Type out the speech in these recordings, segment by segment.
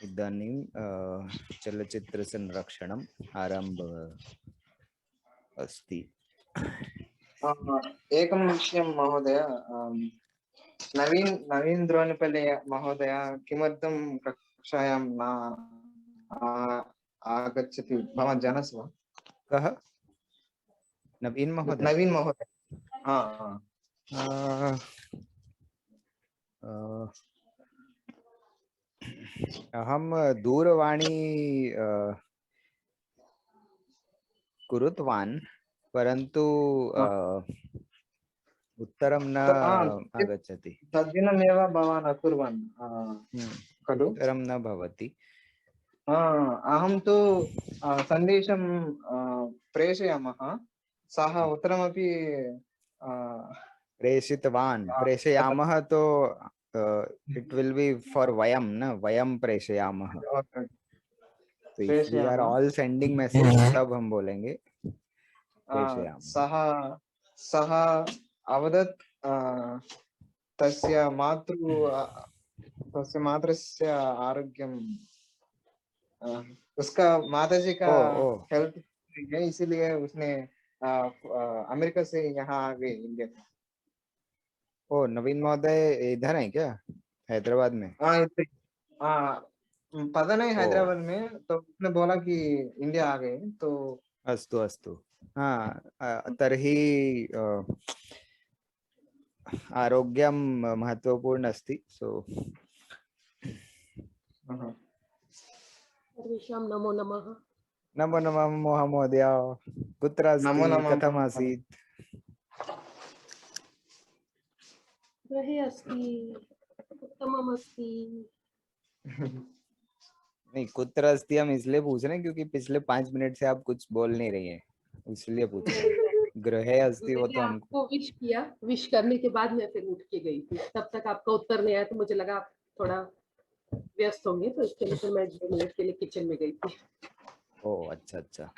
इदानीं चलच्चित्रसंरक्षणम् आरम्भः अस्ति। एकं विषयं महोदय, नवीन द्रोणिपल्ले महोदय किमर्थं कक्षायां न आगच्छति? भवान् जानासि वा? कः? नवीन महोदय? नवीन महोदय। अहं दूरवाणी कुरुतवान्, परन्तु उत्तरं न आगच्छति। तद्दिनमेव भवान् अकुर्वन् खलु? उत्तरं न भवति। अहं तु सन्देशं प्रेषयामः, सः उत्तरमपि प्रेषयामः तो इट विल बी फॉर वयम न, वयम प्रेषयामः। तो if we are all sending message तब हम बोलेंगे प्रेषयामः। सः अवदत् तस्य मातृस्य आरोग्यम, उसका माताजी का हेल्थ, इसीलिए उसने अमेरिका से यहाँ आ गए इंडिया। ओ, नवीन महोदय इधर है क्या, हैदराबाद में? पता नहीं हैदराबाद में, तो उसने बोला कि इंडिया आ गए। तो अस्तु अस्तु। तर्हि आरोग्यं महत्वपूर्ण अस्ति। सो सर्वेषां नमो नमः। नमो नमः महोदय, कुत्र अस्ति? कथम् आसीत्? गृहे अस्ति, उत्तमम् अस्ति। नहीं, कुत्र अस्ति हम इसलिए पूछ रहे हैं क्योंकि पिछले 5 मिनट से आप कुछ बोल नहीं रही हैं, इसलिए पूछ रहे हैं। गृहे अस्ति वो तो हमको विश किया, विश करने के बाद मैं फिर उठ के गई थी। तब तक आपका उत्तर नहीं आया तो मुझे लगा आप थोड़ा व्यस्त होंगे, तो इसके लिए फिर मैं 2 मिनट के लिए किचन में गई थी। ओ अच्छा अच्छा।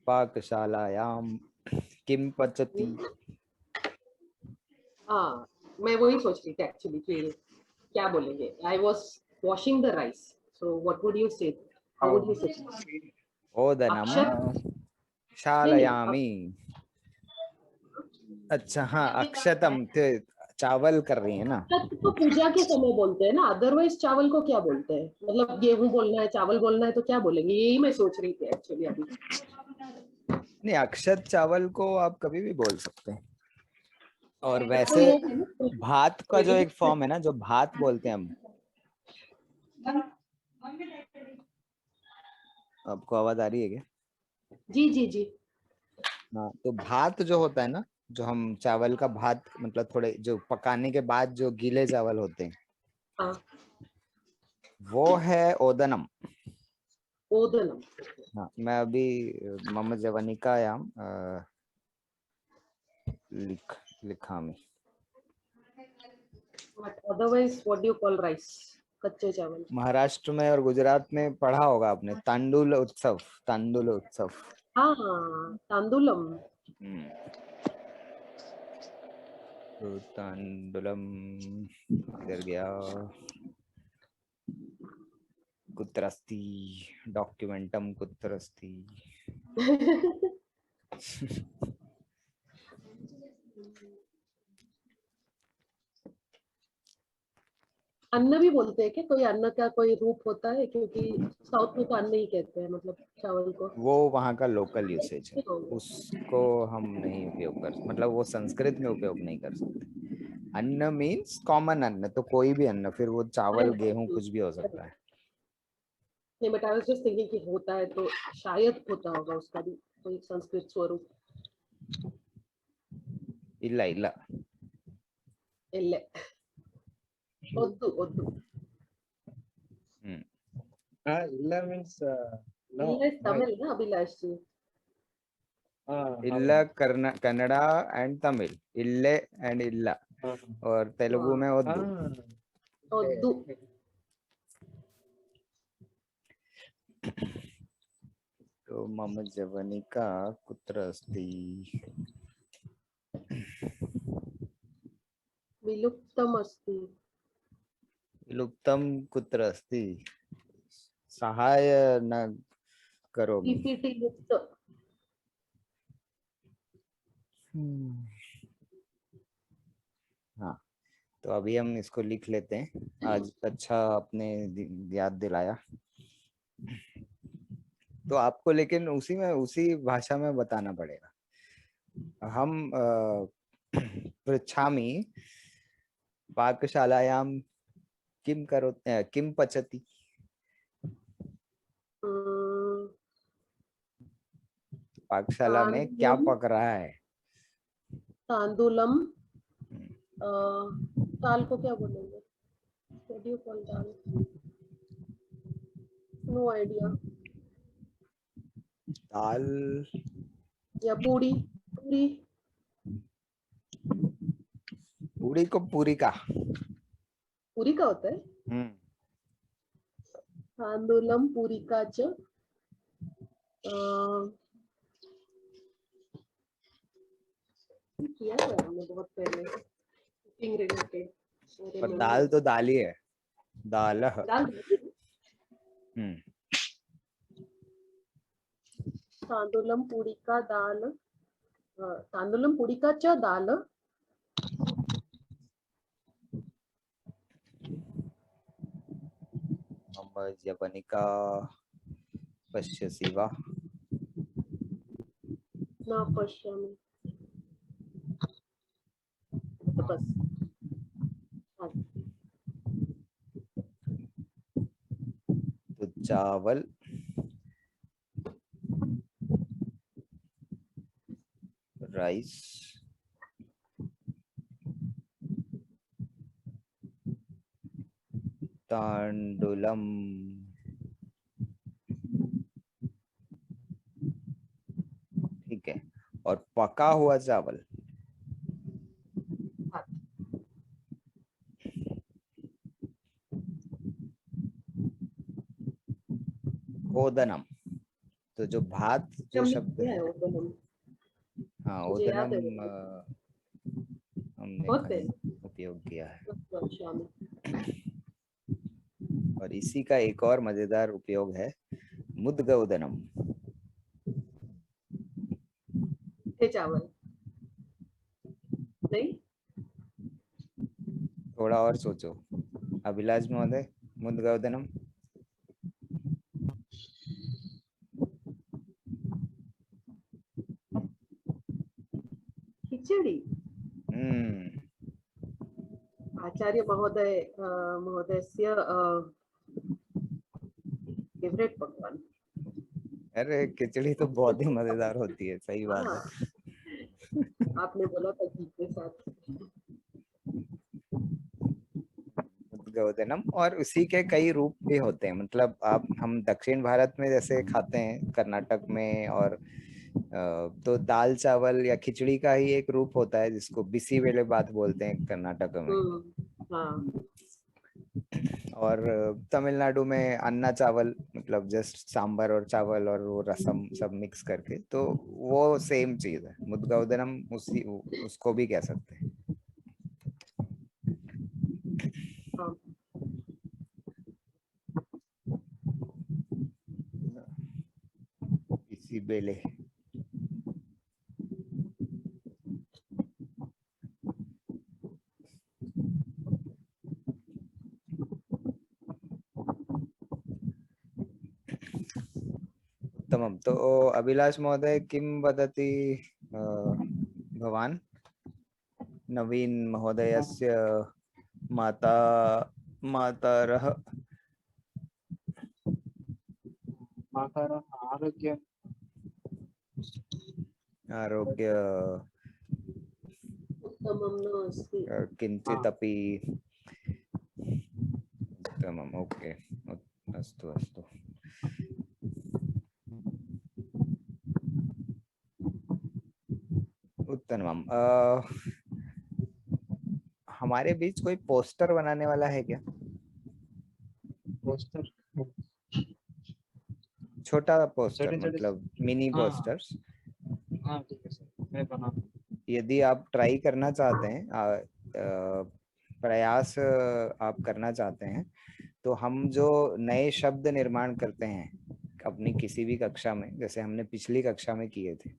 पाकशालायां किम पचति? हाँ, मैं वही सोच रही थी एक्चुअली कि क्या बोलेंगे। I was washing the rice, so what would you से? हाउ वुड यू से? ओदनम क्षालयामि। अच्छा हाँ, अक्षतम चावल कर रही है ना? तो पूजा के समय बोलते हैं ना, अदरवाइज चावल को क्या बोलते हैं? मतलब गेहूं बोलना है, चावल बोलना है तो क्या बोलेंगे? यही मैं सोच रही थी एक्चुअली अभी। नहीं, अक्षत चावल को आप कभी भी बोल सकते हैं। और वैसे भात का जो एक फॉर्म है ना, जो भात बोलते हैं हम, आपको आवाज आ रही है क्या? जी जी जी। हाँ, तो भात जो होता है ना, जो हम चावल का भात, मतलब थोड़े जो पकाने के बाद जो गीले चावल होते हैं, वो है ओदनम। ओदनम। हाँ, मैं अभी मम जवनिकायां लिखा में। Otherwise what do you call rice? कच्चे चावल। महाराष्ट्र में और गुजरात में पढ़ा होगा आपने, तांडुल उत्सव। तांडुल उत्सव, हाँ, तांदुलम। तो तांडुलम इधर गया। कुत्र अस्ति डॉक्यूमेंटम, कुत्र अस्ति? अन्न भी बोलते हैं क्या? कोई अन्न का कोई रूप होता है? क्योंकि साउथ में तो अन्न ही कहते हैं, मतलब चावल को। वो वहाँ का लोकल यूसेज है, उसको हम नहीं उपयोग कर, मतलब वो संस्कृत में उपयोग नहीं कर सकते। अन्न मीन्स कॉमन अन्न, तो कोई भी अन्न, फिर वो चावल गेहूं कुछ भी हो सकता है। नहीं, but I was just thinking कि होता है तो शायद होता होगा उसका भी कोई संस्कृत स्वरूप। इल्ला इल्ला इल्ले ओद्दु ओद्दु। इल्ला मीन्स नो, इल्ले तमिल ना अभिलाष जी? इल्ला कन्नड़ा एंड तमिल, इल्ले एंड इल्ला, और तेलुगु में ओद्दु। ओद्दु। तो मम जवनिका कुत्र अस्ति? विलुप्तम अस्ति। विलुप्तम कुत्र अस्ति? सहाय न करोमि। पीपीटी युक्त। हाँ, तो अभी हम इसको लिख लेते हैं। आज अच्छा आपने याद दिलाया। तो आपको लेकिन उसी भाषा में बताना पड़ेगा। हम पृच्छामि पाकशालायां किम पचति। पाकशाला में क्या पक रहा है? तांदुलम। दाल को क्या बोलेंगे? What do you call dal? No idea. दाल या पूरी। पूरी। पूरी को पूरी का। पूरी का होता है। तांदुलम पूरी का च किया था हमने बहुत पहले कुकिंग रिलेटेड। पर दाल तो दाल ही है। दाल तांदुलम पूरी का दाल। तांदुलम पूरी का च दाल। जवनिका पश्यसि वा? न पश्यामि। तो बस। तो चावल राइस तांडुलम ठीक है। और पका हुआ चावल ओदनम। तो जो भात जो शब्द है, हाँ ओदनम हमने कहीं उपयोग किया है। और इसी का एक और मजेदार उपयोग है मुद्गौदनम। चावल नहीं। थोड़ा और सोचो अभिलाष महोदय। मुद्गौदनम खिचड़ी। आचार्य महोदयस्य फेवरेट पकवान। अरे खिचड़ी तो बहुत ही मजेदार होती है। सही बात है। आपने बोला था घी के साथ। मुद्गौदनम और उसी के कई रूप भी होते हैं। मतलब हम दक्षिण भारत में जैसे खाते हैं, कर्नाटक में, और तो दाल चावल या खिचड़ी का ही एक रूप होता है जिसको बिसी वेले बात बोलते हैं कर्नाटक में। हाँ। और तमिलनाडु में अन्ना चावल, मतलब जस्ट सांबर और चावल और वो रसम सब मिक्स करके, तो वो सेम चीज है। मुद्गौदनम उसको भी कह सकते हैं। हाँ। इसी बेले उत्तमम। तो अभिलाष महोदय किं वदति भवान्? नवीन महोदयस्य मातरः आरोग्य उत्तमं नास्ति। किञ्चिदपि उत्तमम्। ओके, अस्तु अस्तु। उत्तमम। हमारे बीच कोई पोस्टर बनाने वाला है क्या? पोस्टर छोटा पोस्टर, मतलब मिनी पोस्टर्स। हाँ ठीक है सर, मैं बना। यदि आप ट्राई करना चाहते हैं, प्रयास आप करना चाहते हैं, तो हम जो नए शब्द निर्माण करते हैं अपनी किसी भी कक्षा में, जैसे हमने पिछली कक्षा में किए थे,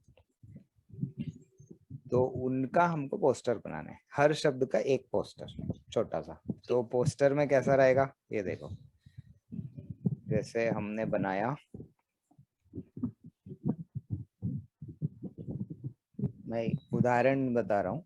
तो उनका हमको पोस्टर बनाना है, हर शब्द का एक पोस्टर छोटा सा। तो पोस्टर में कैसा रहेगा ये देखो, जैसे हमने बनाया, मैं उदाहरण बता रहा हूँ।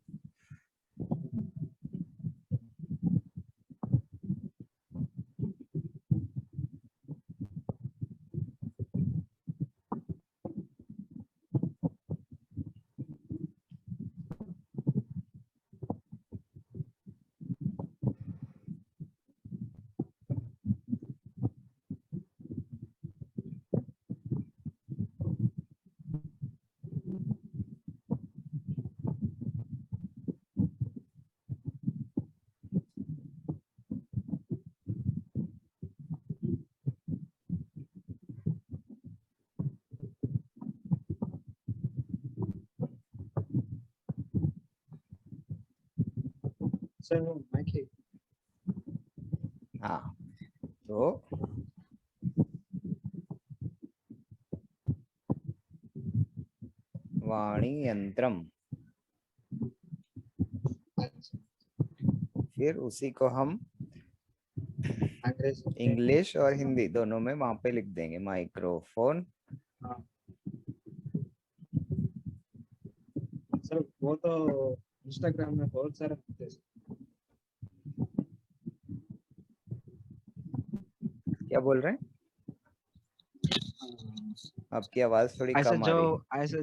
सर वो माइक है। हाँ, तो वाणी यंत्रम, फिर उसी को हम अंग्रेजी में। इंग्लिश और हिंदी दोनों में वहां पे लिख देंगे, माइक्रोफोन। हाँ सर वो तो इंस्टाग्राम में बहुत सारे होते हैं। क्या बोल रहे हैं? आपकी आवाज थोड़ी ऐसे कम आ जो रही है। ऐसे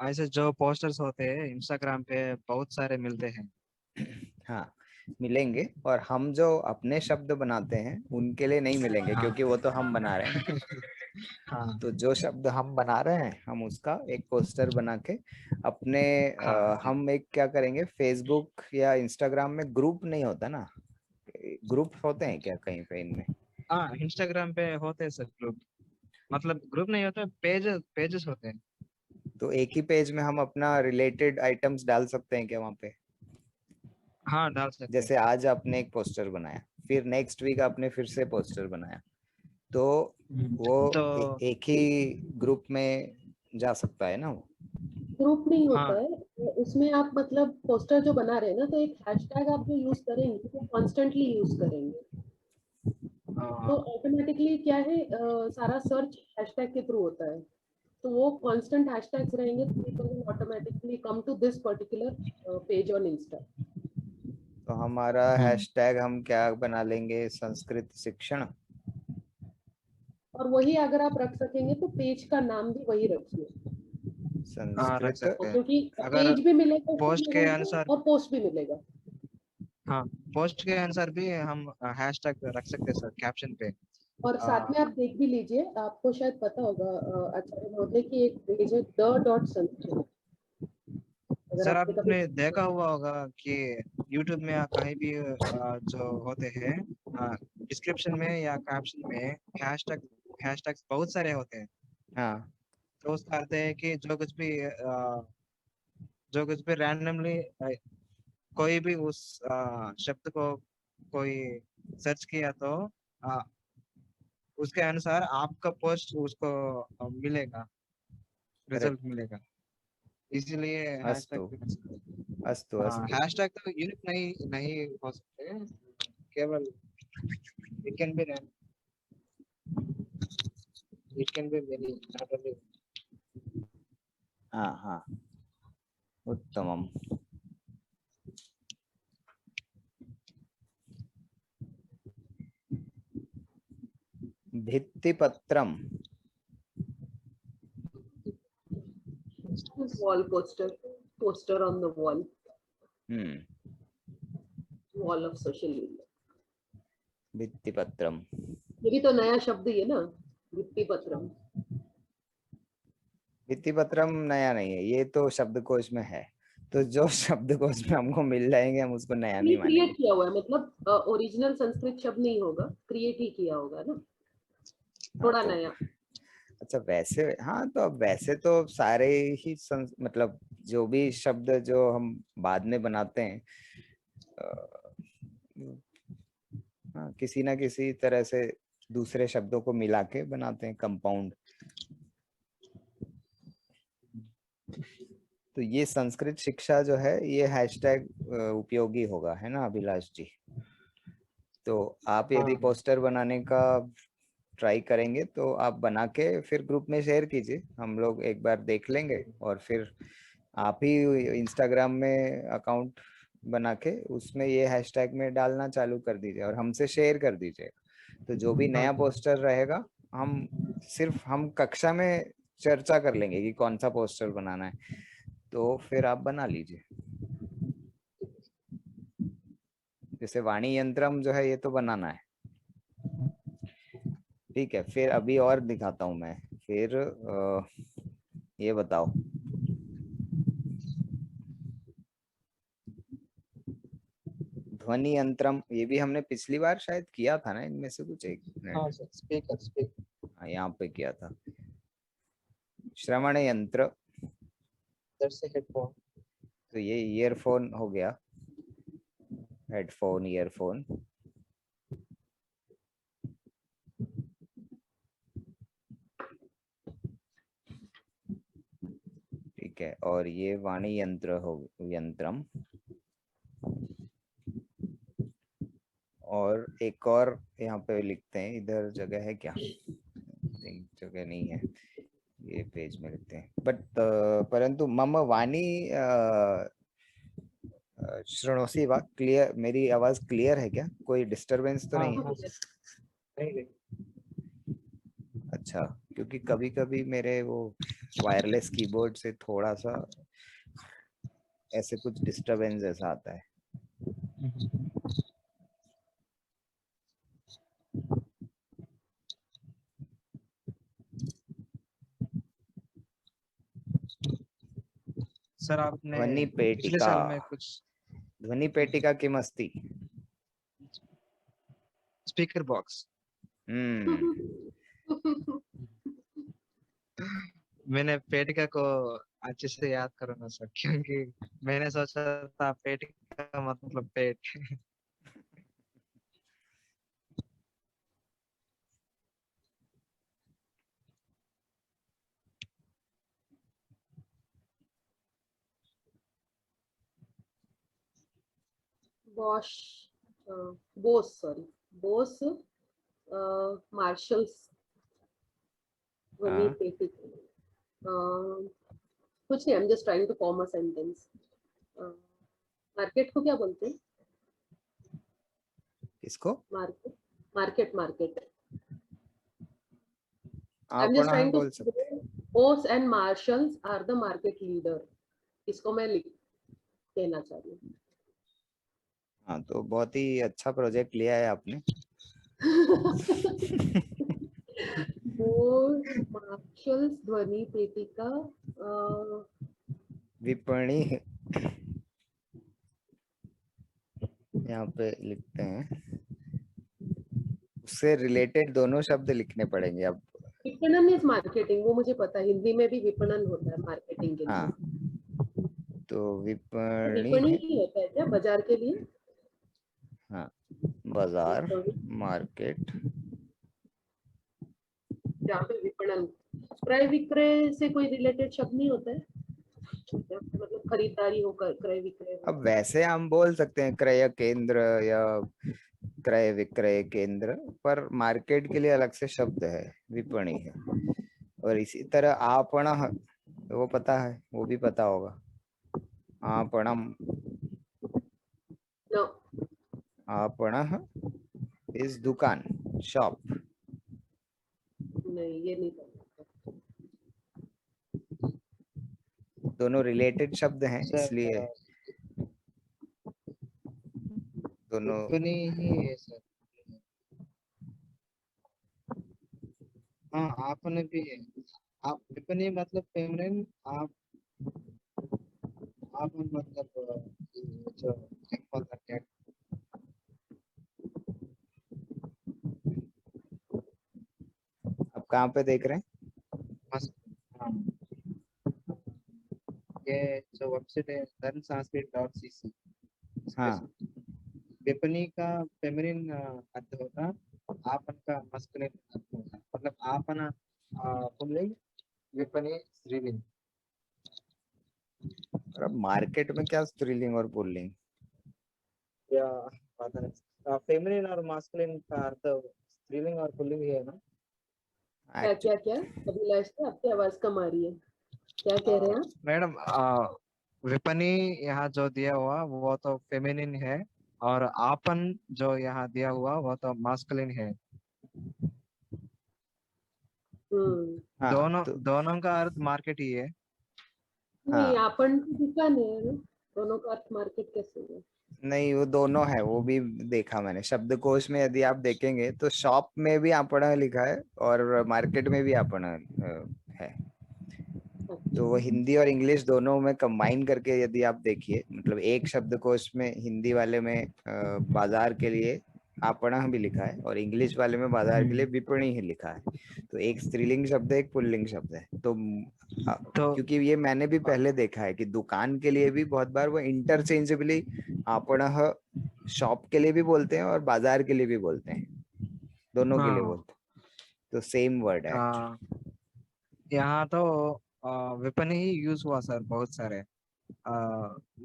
ऐसे जो पोस्टर्स होते हैं इंस्टाग्राम पे बहुत सारे मिलते हैं। हाँ, मिलेंगे, और हम जो अपने शब्द बनाते हैं उनके लिए नहीं मिलेंगे, हाँ। क्योंकि वो तो हम बना रहे हैं। हाँ तो जो शब्द हम बना रहे हैं हम उसका एक पोस्टर बना के अपने हाँ हम एक क्या करेंगे, फेसबुक या इंस्टाग्राम में ग्रुप नहीं होता ना, ग्रुप होते हैं क्या कहीं पे इनमें? हाँ, इंस्टाग्राम पे होते हैं सर ग्रुप, मतलब ग्रुप नहीं होता, पेजेस होते हैं। तो एक ही पेज में हम अपना रिलेटेड आइटम्स डाल सकते हैं क्या वहाँ पे? हाँ डाल सकते हैं। जैसे आज आपने एक पोस्टर बनाया, फिर नेक्स्ट वीक आपने फिर से पोस्टर बनाया, तो वो तो एक ही ग्रुप में जा सकता है ना वो? ग्रुप नहीं होता हाँ है उसमें, आप मतलब पोस्टर जो बना रहे हैं ना, तो एक हैशटैग आप जो यूज करेंगे वो कॉन्स्टेंटली यूज करेंगे, तो ऑटोमेटिकली क्या है, सारा सर्च हैशटैग के थ्रू होता है, तो वो कांस्टेंट हैशटैग्स रहेंगे तो people will automatically come to this particular page on insta. तो हमारा हैशटैग हम क्या बना लेंगे, संस्कृत शिक्षण। और वही अगर आप रख सकेंगे तो पेज का नाम भी वही रखिए, रख संस्कृत। सकते हैं। क्योंकि अगर पेज भी मिलेगा उसको पोस्ट के लोगों को अनुसार, और पोस्ट भी मिलेगा। हाँ पोस्ट के अनुसार भी हम हैशटैग रख सकते हैं सर कैप्शन पे। और साथ में आप देख भी लीजिए, आपको शायद पता होगा आचार्य महोदय की एक पेज है द.संस्कृत, अगर सर आपने कभी। आपने देखा हुआ होगा कि यूट्यूब में या कहीं भी जो होते हैं डिस्क्रिप्शन में या कैप्शन में हैशटैग बहुत सारे होते हैं। हाँ, तो उसका अर्थ है कि जो कुछ भी रैंडमली कोई भी उस शब्द को कोई सर्च किया तो अ, उसके अनुसार आपका पोस्ट उसको मिलेगा, रिजल्ट करेक्ट। मिलेगा। इसीलिए हैशटैग अस्तु भी कर सकते हैं। अस्तु अस्तु। हैशटैग तो यूनिक नहीं नहीं हो सकते, केवल it can be it can be very not only. हाँ हाँ, उत्तमम। भित्तिपत्रम। Wall poster, poster on the wall, wall of social media. भित्तिपत्रम। ये भी तो नया शब्द ही है ना, भित्तिपत्रम। भित्तिपत्रम नया नहीं है, ये तो शब्दकोश में है, तो जो शब्दकोश में हमको मिल जाएंगे हम उसको नया नहीं क्रिएट मानेंगे। किया हुआ है, मतलब ओरिजिनल संस्कृत शब्द नहीं होगा, क्रिएट ही किया होगा ना, हाँ थोड़ा तो नया। अच्छा, वैसे हाँ, तो अब वैसे तो सारे ही मतलब जो भी शब्द जो हम बाद में बनाते हैं, हाँ, किसी ना किसी तरह से दूसरे शब्दों को मिला के बनाते हैं कंपाउंड। तो ये संस्कृत शिक्षा जो है ये हैशटैग उपयोगी होगा, है ना अभिलाष जी? तो आप यदि हाँ। पोस्टर बनाने का ट्राई करेंगे तो आप बना के फिर ग्रुप में शेयर कीजिए, हम लोग एक बार देख लेंगे और फिर आप ही इंस्टाग्राम में अकाउंट बना के उसमें ये हैशटैग में डालना चालू कर दीजिए और हमसे शेयर कर दीजिए। तो जो भी नया पोस्टर रहेगा हम कक्षा में चर्चा कर लेंगे कि कौन सा पोस्टर बनाना है, तो फिर आप बना लीजिए। जैसे वाणी यंत्रम जो है ये तो बनाना है, ठीक है। फिर अभी और दिखाता हूँ मैं। फिर ये बताओ, ध्वनि यंत्रम, ये भी हमने पिछली बार शायद किया था ना, इनमें से कुछ एक मिनट। हाँ सर, स्पीकर। हाँ, यहाँ पे किया था। श्रवण यंत्र, इधर से हेडफोन। तो ये ईयरफोन हो गया, हेडफोन ईयरफोन। ठीक है, और ये वाणी यंत्र हो, यंत्रम। और एक और यहाँ पे लिखते हैं, इधर जगह है क्या? जगह नहीं है, ये पेज में लिखते हैं। बट परंतु मम वाणी श्रृणोषि वा, क्लियर, मेरी आवाज क्लियर है क्या? कोई डिस्टरबेंस तो नहीं है? हाँ नहीं। अच्छा, क्योंकि कभी कभी मेरे वो वायरलेस कीबोर्ड से थोड़ा सा ऐसे कुछ डिस्टरबेंस ऐसा आता है। सर आपने ध्वनि पिछले पेटिका, साल में कुछ ध्वनि पेटिका किमस्ति? स्पीकर बॉक्स, मैंने पेटिका को अच्छे से याद करूंगा सर, क्योंकि मैंने सोचा था पेटिका का मतलब पेट। Bosch, Bose, sorry, Bose Marshalls ध्वनि हाँ, पेटिका। कुछ नहीं, I am just trying to form a sentence. Market को क्या बोलते हैं? किसको? Market, market. आई एम आप जस्ट ट्राइंग टू, बोल सकते हैं। Bose and Marshalls are the market leader, इसको मैं लिख देना चाह रही हूँ। हाँ, तो बहुत ही अच्छा प्रोजेक्ट लिया है आपने। बोस मार्शल्स ध्वनि पेटिका विपणी, यहाँ पे लिखते हैं, उससे रिलेटेड दोनों शब्द लिखने पड़ेंगे अब। विपणन इज मार्केटिंग, वो मुझे पता है, हिंदी में भी विपणन होता है मार्केटिंग के हाँ, लिए। तो विपणी विपणि है। ही होता है क्या बाजार के लिए? हाँ, बाजार, विपणि, मार्केट। जहाँ पे विपणन, क्रय विक्रय से कोई रिलेटेड शब्द नहीं होता है? मतलब खरीदारी हो, क्रय विक्रय हो। अब वैसे हम बोल सकते हैं क्रय केंद्र या क्रय विक्रय केंद्र, पर मार्केट के लिए अलग से शब्द है, विपणि है। और इसी तरह आपण, वो पता है, वो भी पता होगा, आपणम। नो, आपण इज दुकान, शॉप। नहीं ये नहीं पता। दोनों रिलेटेड शब्द हैं, सर इसलिए दोनों। विपणि ही है सर। हाँ, आपने भी है। आप विपणि मतलब फेमनिन, आप मतलब ये जो एप्पल का कैट। अब कहाँ पे देख रहे हैं? हाँ, ये जो वेबसाइट है धर्म संस्कृत .cc हाँ, विपणी का फेमिनिन अर्थ होता, आपन का मस्कुलिन अर्थ होता, मतलब आपन पुल्लिंग, विपणी स्त्रीलिंग। और अब मार्केट में क्या स्त्रीलिंग और पुल्लिंग? या पता नहीं, फेमिनिन और मास्कुलिन का अर्थ स्त्रीलिंग और पुल्लिंग ही है ना? क्या क्या क्या अभिलाष जी, आपकी आवाज कम आ रही है, क्या कह रहे हैं आप? मैडम, विपणी यहाँ जो दिया हुआ वो तो फेमिनिन है, और आपन जो यहाँ दिया हुआ वो तो मास्कुलिन है। हाँ दोनों तो दोनों का अर्थ मार्केट ही है। नहीं, हाँ आपन की दुकान है ना, दोनों का अर्थ मार्केट कैसे है? नहीं, वो दोनों है, वो भी देखा मैंने शब्दकोश में। यदि आप देखेंगे तो शॉप में भी आपना लिखा है और मार्केट में भी आपना है। तो वो हिंदी और इंग्लिश दोनों में कंबाइन करके यदि आप देखिए, मतलब एक शब्दकोश में हिंदी वाले में बाजार के लिए आपना भी लिखा है और इंग्लिश वाले में बाजार के लिए विपणी ही लिखा है। तो एक स्त्रीलिंग शब्द है, एक पुल्लिंग शब्द है। तो तो क्योंकि ये मैंने भी पहले देखा है कि दुकान के लिए भी बहुत बार वो इंटरचेंजेबली आपणः शॉप के लिए भी बोलते हैं और बाजार के लिए भी बोलते हैं, दोनों के लिए हाँ, बोलते हैं। तो सेम वर्ड है एक्चुअली। यहाँ तो विपणी ही यूज हुआ सर, बहुत सारे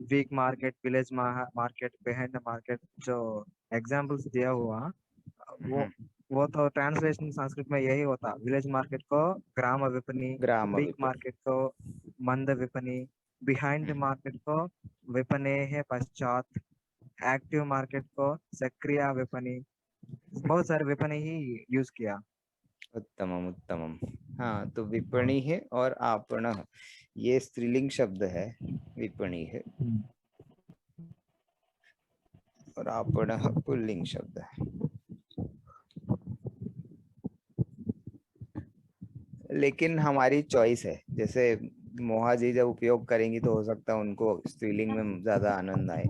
वीक मार्केट, विलेज मार्केट, बेहंड मार्केट, जो एग्जाम्पल्स दिया हुआ, वो वो तो ट्रांसलेशन संस्कृत में यही होता। विलेज मार्केट को ग्राम विपणी, ग्राम वीक विपणी। मार्केट को मंद विपणी, बिहाइंड मार्केट को विपणेः पश्चात, एक्टिव मार्केट को सक्रिय विपणी, बहुत सारे विपणी ही यूज किया। उत्तमम उत्तमम। हाँ तो विपणी है और आपणः ये स्त्रीलिंग शब्द है, विपणी है, और आपणः पुल्लिंग शब्द है। लेकिन हमारी चॉइस है, जैसे मोहा जी जब उपयोग करेंगी तो हो सकता है उनको स्त्रीलिंग में ज्यादा आनंद आए,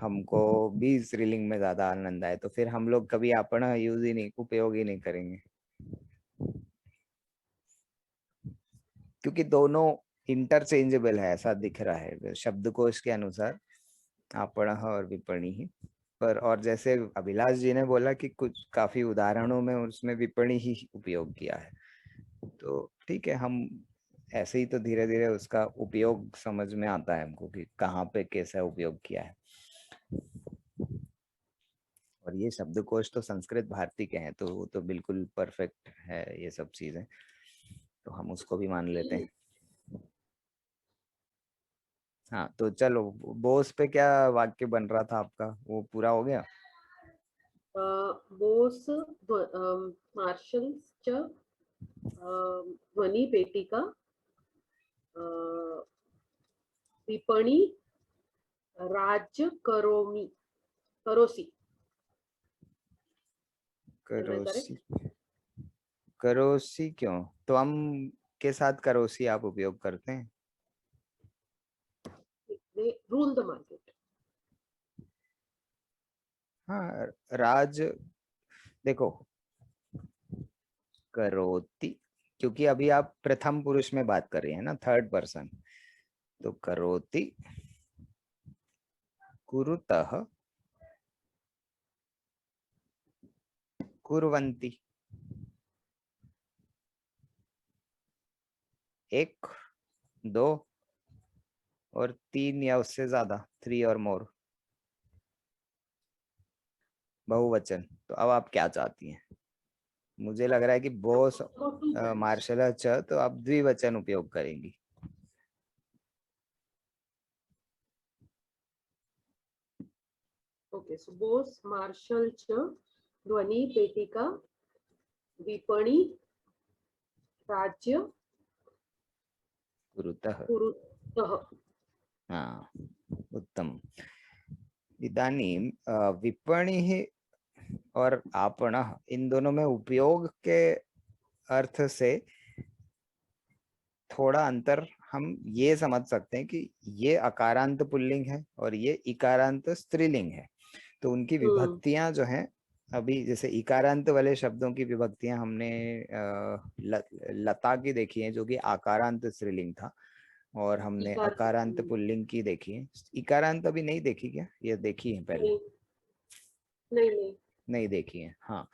हमको भी स्त्रीलिंग में ज्यादा आनंद आए, तो फिर हम लोग कभी आपणः यूज ही नहीं, उपयोग ही नहीं करेंगे, क्योंकि दोनों इंटरचेंजेबल है ऐसा दिख रहा है शब्दकोश के अनुसार, आपणः और विपणी ही। पर और जैसे अभिलाष जी ने बोला कि कुछ काफी उदाहरणों में उसमें विपणी ही उपयोग किया है, तो ठीक है, हम ऐसे ही तो धीरे धीरे उसका उपयोग समझ में आता है हमको कि कहाँ पे कैसा उपयोग किया है। और ये शब्दकोश तो संस्कृत भारती के हैं, तो वो तो बिल्कुल परफेक्ट है ये सब चीजें, तो हम उसको भी मान लेते हैं। हाँ तो चलो, बोस पे क्या वाक्य बन रहा था आपका, वो पूरा हो गया? बोस मार्शल्स च ध्वनि पेटिका विपणी राज्य करोमि करोसी। करोसी। करोसी क्यों? तो हम के साथ करोसी आप उपयोग करते हैं? They rule the market. हाँ राज, देखो करोति, क्योंकि अभी आप प्रथम पुरुष में बात कर रही है ना, थर्ड पर्सन, तो करोति, कुरुतः, कुर्वन्ति, एक, दो और तीन या उससे ज्यादा, 3 और मोर, बहुवचन। तो अब आप क्या चाहती हैं? मुझे लग रहा है कि बोस मार्शल च, तो आप द्विवचन उपयोग करेंगी। Okay, so बोस मार्शल च ध्वनि पेटिका विपणी राज्य कुरुतः। कुरुतः। हाँ उत्तम। इदानीं विपणिः और आपणः, इन दोनों में उपयोग के अर्थ से थोड़ा अंतर हम ये समझ सकते हैं कि ये अकारांत पुल्लिंग है और ये इकारांत स्त्रीलिंग है। तो उनकी विभक्तियां जो हैं, अभी जैसे इकारांत वाले शब्दों की विभक्तियां हमने लता की देखी है जो कि आकारांत स्त्रीलिंग था, और हमने अकारांत पुल्लिंग की देखी है। इकारांत अभी नहीं देखी क्या? ये देखी है पहले? नहीं देखी है। हाँ,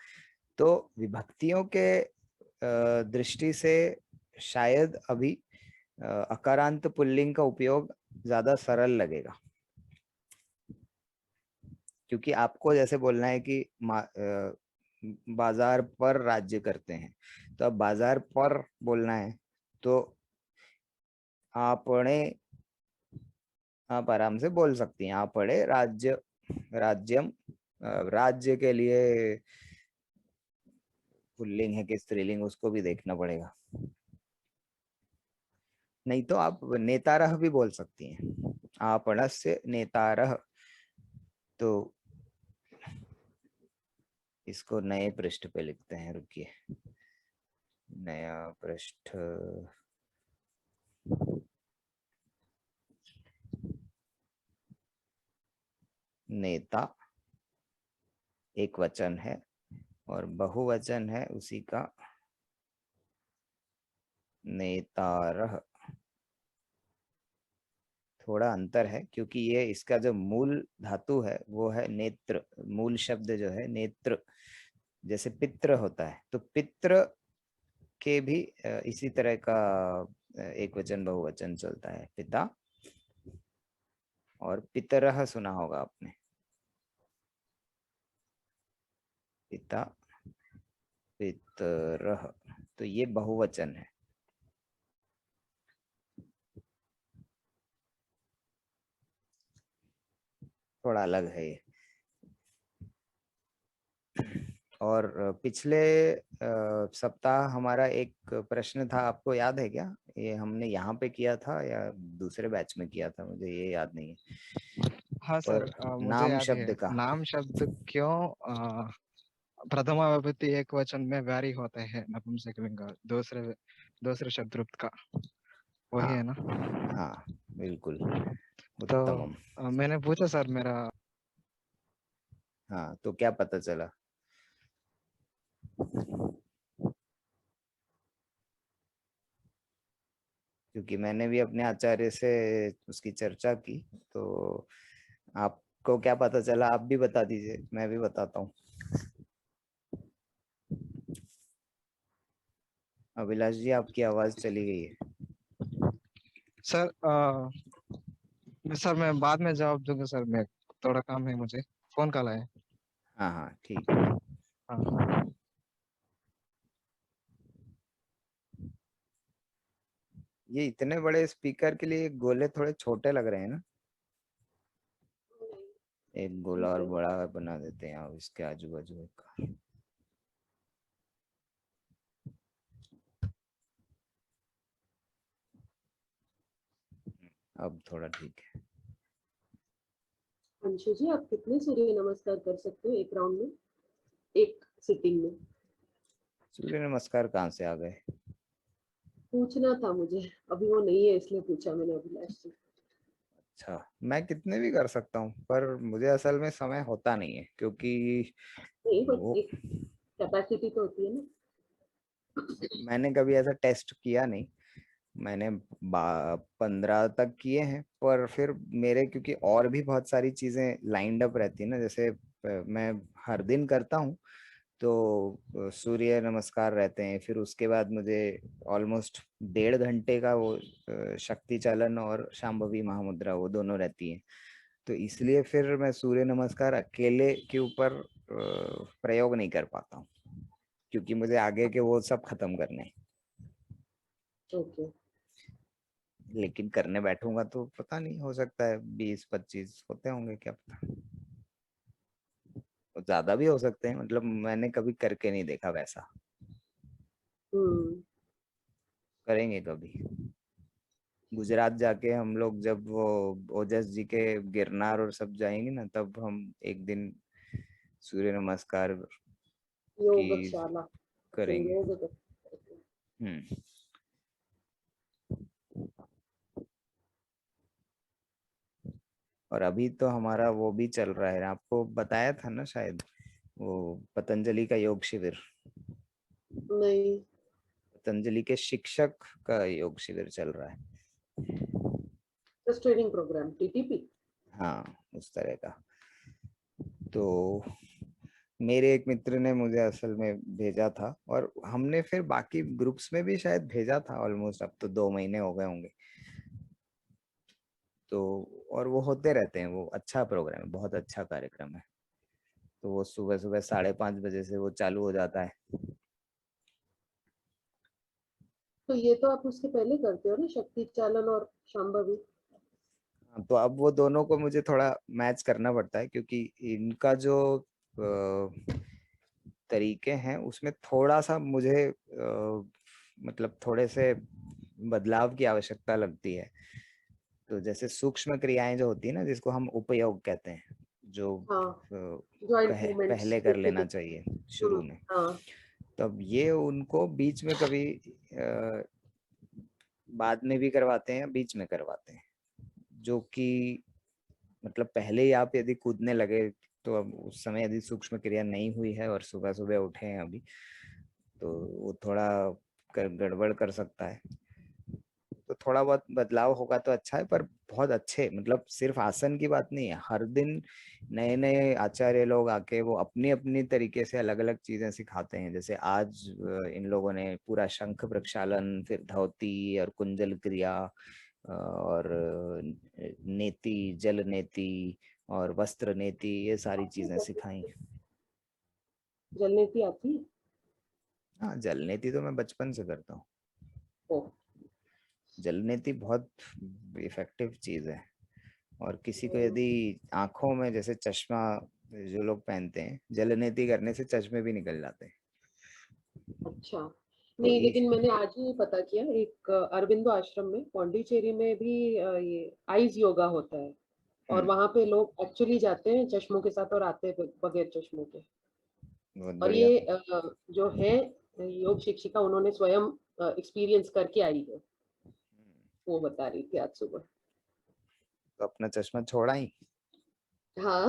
तो विभक्तियों के दृष्टि से शायद अभी अकारांत पुल्लिंग का उपयोग ज्यादा सरल लगेगा, क्योंकि आपको जैसे बोलना है कि बाजार पर राज्य करते हैं, तो अब बाजार पर बोलना है तो आपने, आप आराम से बोल सकती हैं आपने राज्य, राज्यम, राज्य के लिए पुल्लिंग है कि स्त्रीलिंग उसको भी देखना पड़ेगा। नहीं तो आप नेतारह भी बोल सकती हैं, आपणस्य नेतारह। तो इसको नए पृष्ठ पे लिखते हैं, रुकिए, नया पृष्ठ, नेता एक वचन है और बहुवचन है उसी का नेतारह। थोड़ा अंतर है क्योंकि ये इसका जो मूल धातु है वो है नेत्र, मूल शब्द जो है नेत्र, जैसे पित्र होता है तो पित्र के भी इसी तरह का एक वचन बहुवचन चलता है, पिता और पितरह सुना होगा आपने, पिता पितरह, तो ये बहुवचन है। थोड़ा अलग है ये। और पिछले सप्ताह हमारा एक प्रश्न था, आपको याद है क्या? ये हमने यहाँ पे किया था या दूसरे बैच में किया था, मुझे ये याद नहीं है। हाँ सर, मुझे नाम याद शब्द है। का, नाम शब्द क्यों प्रथमा विभक्ति एक वचन में व्यारी होते हैं नपुंसकलिंग दूसरे दूसरे शब्द का, वही हाँ है ना? हाँ बिल्कुल, तो उत्तमम। मैंने पूछा सर मेरा। हाँ, तो क्या पता चला? क्योंकि मैंने भी अपने आचार्य से उसकी चर्चा की, तो आपको क्या पता चला आप भी बता दीजिए, मैं भी बताता हूँ। अभिलाष जी, आपकी आवाज चली गई है। सर सर मैं बाद में जवाब दूंगा सर, मैं थोड़ा काम है मुझे, फोन कॉल आया। हाँ हाँ ठीक है। हाँ ये इतने बड़े स्पीकर के लिए गोले थोड़े छोटे लग रहे हैं ना, एक गोला और बड़ा बना देते हैं आप इसके आजू बाजू का। अब थोड़ा ठीक है। अंशु जी, आप कितने सूर्य नमस्कार कर सकते हो एक राउंड में, एक सिटिंग में? सूर्य नमस्कार कहाँ से आ गए? पूछना था मुझे, अभी वो नहीं है इसलिए पूछा मैंने अभिलाष से। अच्छा, मैं कितने भी कर सकता हूँ पर मुझे असल में समय होता नहीं है, क्योंकि नहीं, बट वो एक कैपेसिटी तो होती है ना। मैंने कभी ऐसा टेस्ट किया नहीं। मैंने 15 तक किए हैं, पर फिर मेरे क्योंकि और भी बहुत सारी चीजें लाइंड अप रहती है ना, जैसे मैं हर दिन करता हूँ, तो सूर्य नमस्कार रहते हैं, फिर उसके बाद मुझे ऑलमोस्ट 1.5 घंटे का वो शक्ति चालन और शांभवी महामुद्रा, वो दोनों रहती है। तो इसलिए फिर मैं सूर्य नमस्कार अकेले के ऊपर प्रयोग नहीं कर पाता हूँ, क्योंकि मुझे आगे के वो सब खत्म करने हैं। ओके। लेकिन करने बैठूंगा तो पता नहीं, हो सकता है 20-25 होते होंगे, क्या पता, तो ज्यादा भी हो सकते हैं, मतलब मैंने कभी करके नहीं देखा वैसा। हम्म। करेंगे कभी, गुजरात जाके हम लोग जब वो ओजस जी के गिरनार और सब जाएंगे ना, तब हम एक दिन सूर्य नमस्कार की योगशाला, करेंगे। योग। हम्म। और अभी तो हमारा वो भी चल रहा है, आपको बताया था ना शायद, वो पतंजलि का योग शिविर, नहीं। पतंजलि के शिक्षक का योग शिविर चल रहा है। Training programme, TTP. हाँ, उस तरह का। तो मेरे एक मित्र ने मुझे असल में भेजा था और हमने फिर बाकी ग्रुप्स में भी शायद भेजा था ऑलमोस्ट, अब तो 2 महीने हो गए होंगे। तो और वो होते रहते हैं, वो अच्छा प्रोग्राम है, बहुत अच्छा कार्यक्रम है। तो वो सुबह सुबह 5:30 बजे से वो चालू हो जाता है। तो ये तो आप उसके पहले करते हो ना, शक्ति चालन और शांभवी। तो अब वो दोनों को मुझे थोड़ा मैच करना पड़ता है, क्योंकि इनका जो तरीके हैं उसमें थोड़ा सा मुझे मतलब थोड़े से बदलाव की आवश्यकता लगती है। तो जैसे सूक्ष्म क्रियाएं जो होती है ना, जिसको हम उपयोग कहते हैं, जो हाँ, जॉइंट मूवमेंट्स पहले कर लेना चाहिए शुरू में, हाँ, तब ये उनको बीच में कभी बाद में भी करवाते हैं, बीच में करवाते हैं, जो कि मतलब पहले ही आप यदि कूदने लगे तो अब उस समय यदि सूक्ष्म क्रिया नहीं हुई है और सुबह सुबह उठे हैं अभी, तो वो थोड़ा गड़बड़ कर सकता है। तो थोड़ा बहुत बदलाव होगा तो अच्छा है, पर बहुत अच्छे, मतलब सिर्फ आसन की बात नहीं है, हर दिन नए नए आचार्य लोग आके वो अपनी अपनी तरीके से अलग अलग चीजें सिखाते हैं। जैसे आज इन लोगों ने पूरा शंख प्रक्षालन, फिर धौती और कुंजल क्रिया और नेति, जल नेति और वस्त्र नेति, ये सारी चीजें सिखाई। जलने की आती है। हाँ, जल नेति तो मैं बचपन से करता हूँ। ओ, जल नेति बहुत इफेक्टिव चीज है। और किसी को यदि आंखों में जैसे चश्मा जो लोग पहनते हैं, जल नेति करने से चश्मे भी निकल जाते हैं। अच्छा। तो नहीं, लेकिन मैंने आज ही पता किया, एक अरविंदो आश्रम में पौंडीचेरी में भी ये आइज योगा होता है। और वहां पे लोग एक्चुअली जाते हैं चश्मों के साथ और आते हैं बगैर चश्मों के। बहुत और बढ़िया। ये जो है योग शिक्षिका, उन्होंने स्वयं एक्सपीरियंस करके आई है, वो बता रही थी आज सुबह। तो अपना चश्मा छोड़ा ही। हाँ।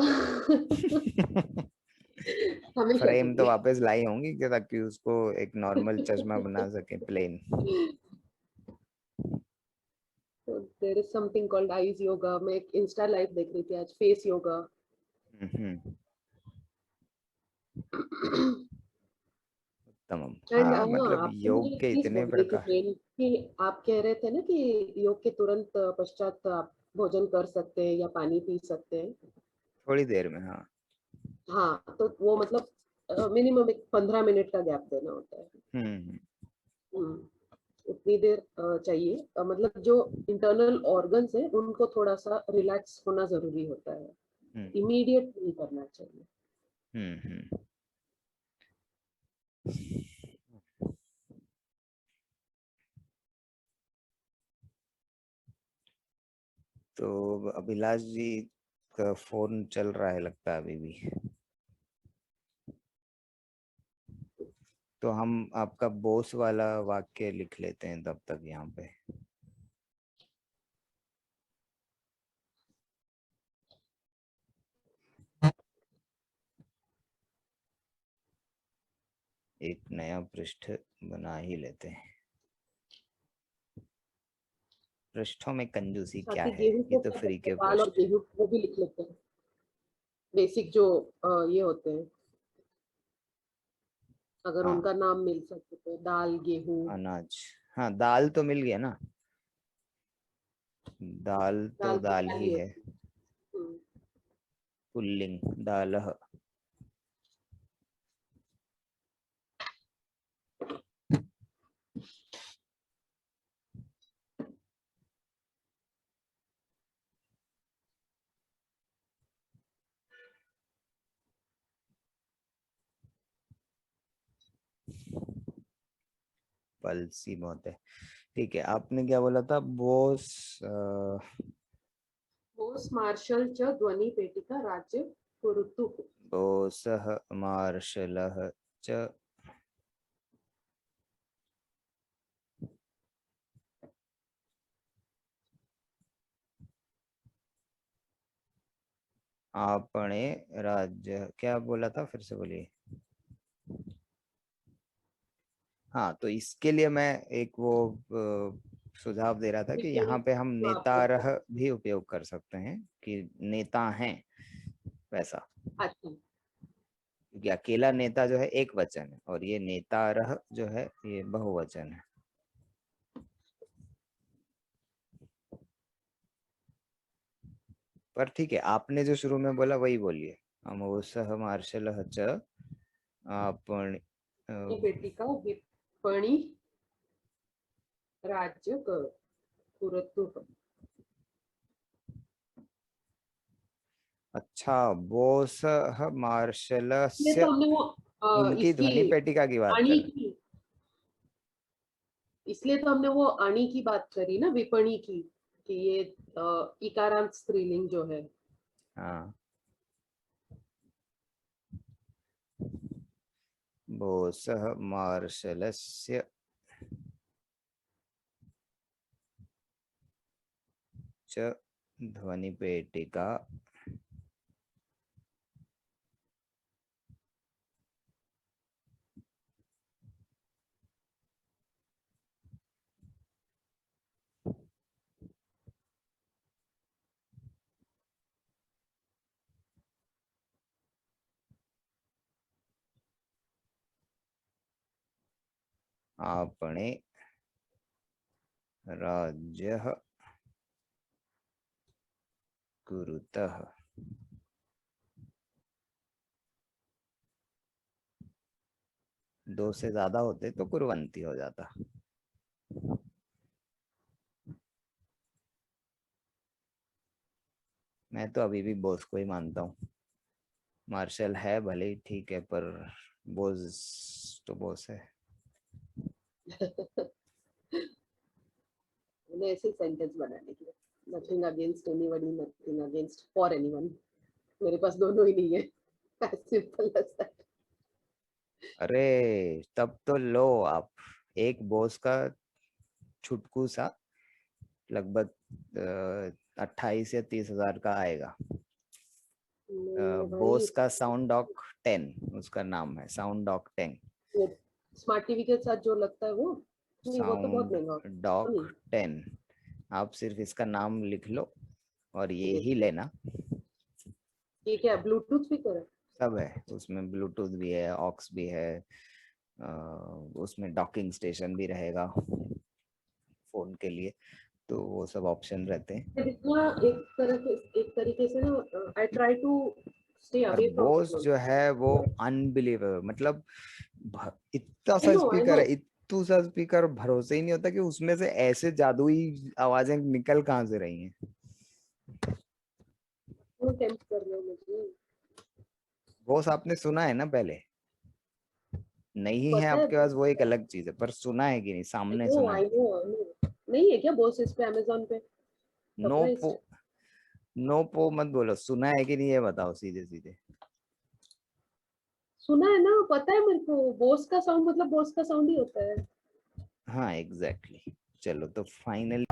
हमेशा के फ्रेम तो लिए। वापस लाई होंगी कि ताकि उसको एक नॉर्मल चश्मा बना सके, प्लेन। तो there is something called eyes yoga. मैं एक इंस्टा लाइव देख रही थी आज, फेस योगा। तमाम। एंड हाँ, मतलब आपने मुझे योग एक के चीज इतने बोली थी प्रकार। प्रेम, कि आप कह रहे थे ना कि योग के तुरंत पश्चात आप भोजन कर सकते हैं या पानी पी सकते हैं। थोड़ी देर में, हाँ। हाँ, तो वो मतलब मिनिमम एक 15 मिनट का गैप देना होता है। हम्म। हम्म, उतनी देर चाहिए। मतलब जो इंटरनल ऑर्गन्स है उनको थोड़ा सा रिलैक्स होना जरूरी होता है, हम्म। इमीडिएट नहीं करना चाहिए। हम्म। तो अभिलाष जी का फोन चल रहा है लगता है अभी भी। तो हम आपका बोस वाला वाक्य लिख लेते हैं तब तक यहाँ पे। एक नया पृष्ठ बना ही लेते हैं। पृष्ठों में कंजूसी क्या साथ ही है, गेहूं ये को तो कर फ्री सकते के हैं, दाल और पृष्ठ। गेहूं वो भी लिख लेते हैं, बेसिक जो ये होते हैं, अगर हाँ, उनका नाम मिल सके तो दाल गेहूं। अनाज। हाँ, दाल तो मिल गया ना, दाल तो दाल तो दाल दाल ही ही है। होती है। पुल्लिंग दालः। पलसी बहुत है। ठीक है, आपने क्या बोला था? बोस बोस मार्शल च ध्वनि पेटिका राज्य कुरुतु। बोसः मार्शलः च। आपने राज्य क्या बोला था, फिर से बोलिए। हाँ, तो इसके लिए मैं एक वो सुझाव दे रहा था कि यहाँ पे हम नेतारः भी उपयोग कर सकते हैं, कि नेता हैं वैसा। अच्छा, क्योंकि अकेला नेता जो है एक वचन है और ये नेतारः जो है ये बहुवचन है। पर ठीक है, आपने जो शुरू में बोला वही बोलिए। अमोसः मार्शलः च आपण पेटिका विपणी राज्य कुरुतु। अच्छा, बोसः ये मार्शलस्य, तो हमने वो उनकी ध्वनि इसकी पेटिका की बात कर अणी रहे हैं। की, इसलिए तो हमने वो अणी की बात करी ना, विपणी की, कि ये इकारांत स्त्रीलिंग जो है। हाँ, बोसः मार्शलस्य च ध्वनि पेटिका आपणे राज्यः कुरुतः। दो से ज्यादा होते तो कुर्वन्ति हो जाता। मैं तो अभी भी बोस को ही मानता हूँ। मार्शल है भले ही ठीक है, पर बोस तो बोस है। ऐसे सेंटेंस बनाने के लिए, nothing against anybody, nothing against for anyone. मेरे पास दोनों ही नहीं है, as simple as that. अरे तब तो लो आप, एक बोस का छुटकू सा लगभग 28 या 30 हजार का आएगा। बोस का साउंड डॉक 10 उसका नाम है, साउंड डॉक 10। स्मार्ट टीवी के साथ जो लगता है वो नहीं, वो तो बहुत महंगा होता साउंड डॉक 10, आप सिर्फ इसका नाम लिख लो और ये ही लेना। ये क्या ब्लूटूथ स्पीकर है? सब है उसमें, ब्लूटूथ भी है, ऑक्स भी है, उसमें डॉकिंग स्टेशन भी रहेगा फोन के लिए, तो वो सब ऑप्शन रहते हैं। जितना एक तरीके से ना, आई ट्राई टू स्टे और अवे फ्रॉम बोस जो है वो अनबिलीवेबल, मतलब इतना सा स्पीकर है, इतू सा स्पीकर, भरोसे ही नहीं होता कि उसमें से ऐसे जादुई आवाजें निकल कहाँ से रही हैं। टेम्प्ट कर रहे हो मुझे। बोस आपने सुना है ना पहले? नहीं है पता है, आपके पास वो एक अलग चीज है, पर सुना है कि नहीं, सामने सुना है? आई नो नहीं है क्या बोस इस पे अमेज़न पे? नो पो, नो पो मत बोलो, सुना है कि नहीं ये बताओ सीधे सीधे। सुना है ना, पता है मेरे को, बोस का साउंड मतलब बोस का साउंड ही होता है। हाँ एग्जैक्टली। चलो तो फाइनली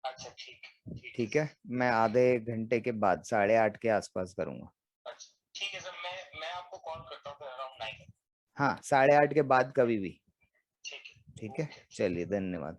अच्छा ठीक है, मैं आधे घंटे के बाद 8:30 के आसपास करूंगा। अच्छा ठीक है सर, मैं आपको कॉल करता हूँ अराउंड 9। हाँ 8:30 के बाद कभी भी। ठीक है, चलिए धन्यवाद।